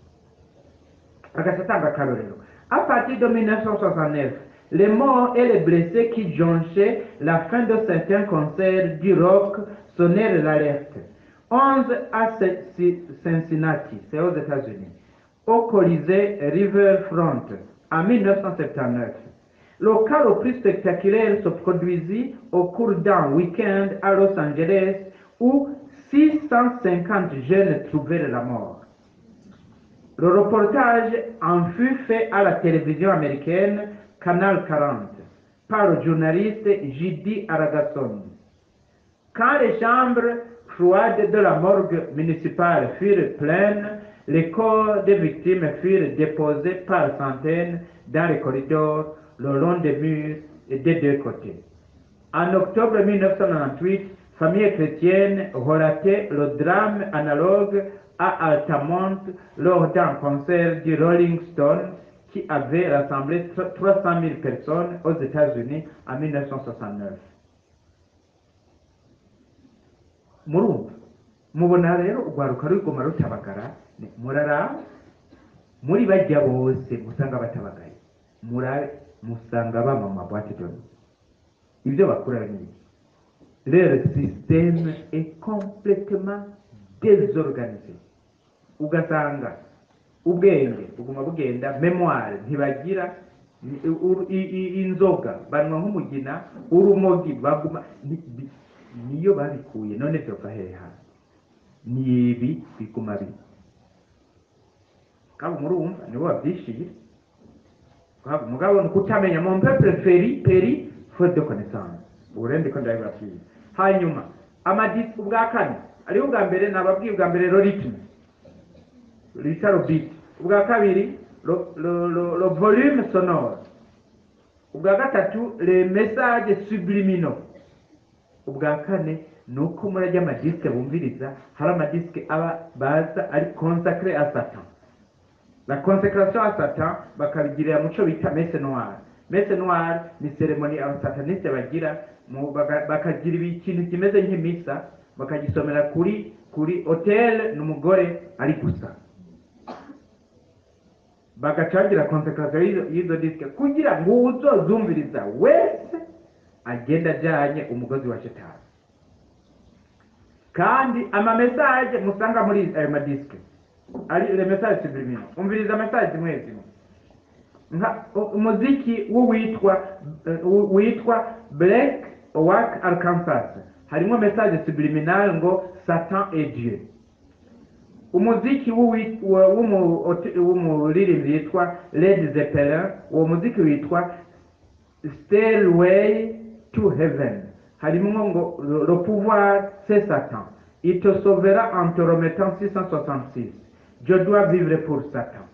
À partir de 1969, les morts et les blessés qui jonchaient la fin de certains concerts du rock sonnèrent l'alerte. 11 à Cincinnati, c'est aux États-Unis, au Colisée Riverfront en 1979. Le cas le plus spectaculaire se produisit au cours d'un week-end à Los Angeles où 650 jeunes trouvèrent la mort. Le reportage en fut fait à la télévision américaine Canal 40 par le journaliste J.D. Aragasoni. Quand les chambres froides de la morgue municipale furent pleines, les corps des victimes furent déposés par centaines dans les corridors le long des murs et des deux côtés. En octobre 1998, familles chrétiennes relataient le drame analogue à Altamont lors d'un concert du Rolling Stone qui avait rassemblé 300 000 personnes aux États-Unis en 1969. Murumva mubona rero urwaruka rwigoma rutabagara murara muri bajya bose musanga batabagaye murabe musanga bama mu mabwate doni ibyo bakura n'iki leur système est complètement désorganisé ugasanga ubwenge buguma bugenda memoire ntibagira inzoga banywa nk'umugina urumogi baguma niyo babikuye none vyova hehe ni ibi biguma bibi kabo murumva nibo bavyishira kabo mugabo kutamenya mon peuple péri faute de connaissance urende ko ndabibabwiye hanyuma amadisi ubwa kane ariho ubwa mbere nababwiye ubwa mbere rythme little beat ubwa kabiri le volume sonore ubwa gatatu les messages subliminaux ubwa kane nuko murajya amadisque bumviriza hari amadisque aba baza ari consacré à Satan. La consécration à Satan bakabigirira muco bita messe noire. Messe noire ni cérémonie abasataniste bagira bakagira ikintu kimeze nk'imisa bakagisomera kuri hotel n'umugore ari gusa bagacangira consécration y'izo disque kugira ngo uzozumviriza wese agenda ajyanye umugozi wa shetani kandi ama message musanga muri ayo madisque ari le message subliminal umviriza message zimwe zimwe nka umuziki witwa Black Oak Arkansas harimo message subliminal ngo Satan et Dieu. Umuziki w'umuririmbyi yitwa Led Zeppelin uwo muziki witwa Stairway to Heaven harimo ngo le pouvoir c'est Satan, il te sauvera en te remettant 666, je dois vivre pour Satan.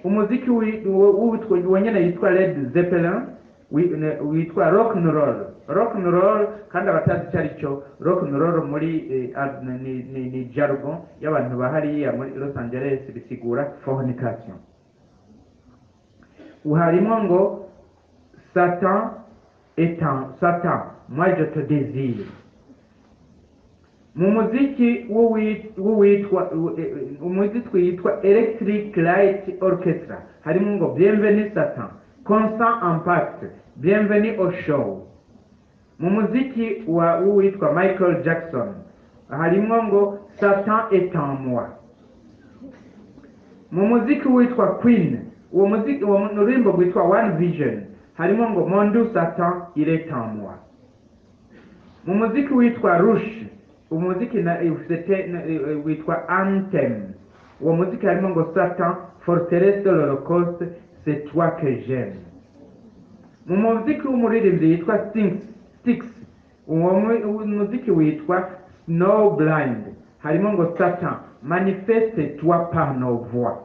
Umuziki w'uwanyene yitwa Led Zeppelin witwa rock and roll kandi abatazi cyari cyo rock and roll muri ni jargon y'abantu bahari muri Los Angeles bisigura fornication. Uharimo ngo Satan, moi je te désire. Mu muziki witwa Electric Light Orchestra harimo ngo Bienvenue Satan, Constant Impact, Bienvenue au Show. Mu muziki witwa Michael Jackson harimo ngo Satan est en moi. Mu muziki witwa Queen uwo nurimbo witwa One Vision harimo ngo Mon Dieu Satan il est en moi. Mu muziki witwa Rush umuziki witwa Anthem uwo muziki harimo ngo Satan forteresse de l'Holocauste c'est toi que j'aime. Mu muziki w'umuririmbyi yitwa Styx uwo muziki witwa Snowblind harimo ngo Satan manifeste-toi par nos voix.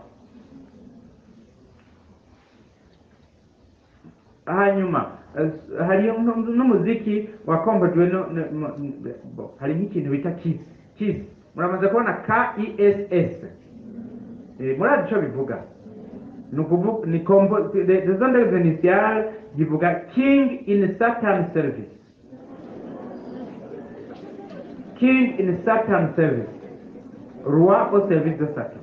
Hanyuma hari n'umuziki wakombajwe hari nk'ikintu bita kiss muramaze kubona KISS murazi icyo bivuga ni combo des ondes initiales bivuga King in Satan service, King in Satan service, roi au service de Satan.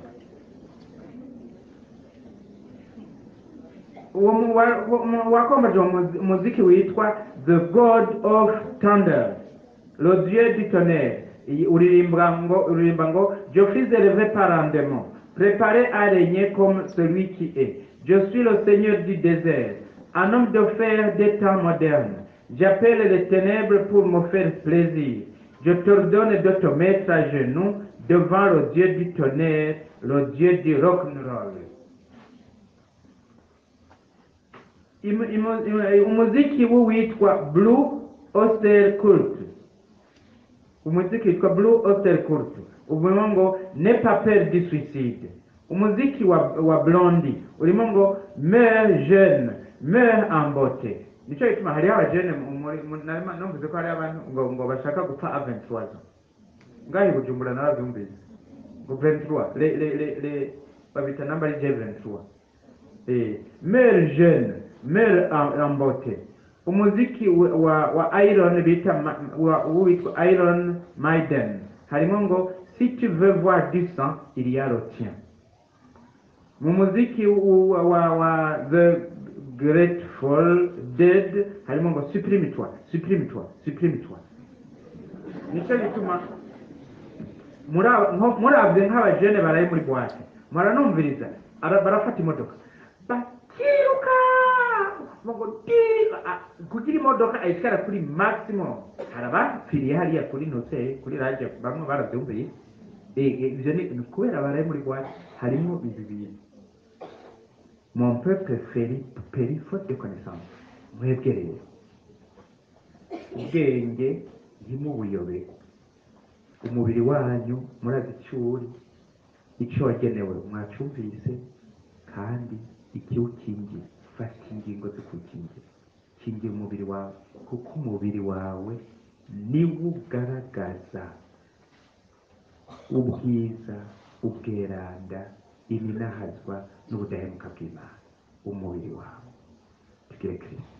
wakomeje umuziki witwa The God of Thunder, le Dieu du tonnerre, uririmba ngo je suis élevé par un démon, préparé à régner comme celui qui est, je suis le Seigneur du désert, un homme de fer des temps modernes, j'appelle les ténèbres pour me faire plaisir, je t'ordonne de te mettre à genoux devant le Dieu du tonnerre, le Dieu du rock'n'roll. Umuziki witwa Blue Oyster Cult, umuziki witwa Blue Oyster Cult uvuga ngo ne pas peur du suicide. Umuziki wa Blondie urimo ngo meurs jeune, meurs en beauté. Nico gituma hari abajene numvise ko hari abantu ngo bashaka gupfa a 23 ans. Ngahi Bujumbura narabyumvise ngo 23 le babita namba je 23 meurs jeune, meurs en beauté. Umuziki wa Iron bita witwa Iron Maiden harimo ngo si tu veux voir du sang il y a le tien. Mu muziki wa The Grateful Dead harimo ngo supprime-toi, supprime-toi, supprime-toi. nicyo gituma murabye nk'abajene baraye muri buwate muranumviriza barafata imodoka bakiruka kugira imodoka ayitwara kuri maximum hari abapfiriye hariya kuri noteri kuri radiyo bamwe barabyumviye ibyo ni kubera baraye muri buwate harimo ibi bintu mon peuple périt faute de connaissance mwebwe rero ubwenge ntimubuyobe umubiri wanyu murazi icyo wagenewe mwacumvise kandi ikiwukingira fata ingingo zo kuwukingira kingira umubiri wawe kuko umubiri wawe niwo ugaragaza ubwiza ubweranda iminahazwa n'ubudahemuka bw'Imana umubiri wawe tugire Kristo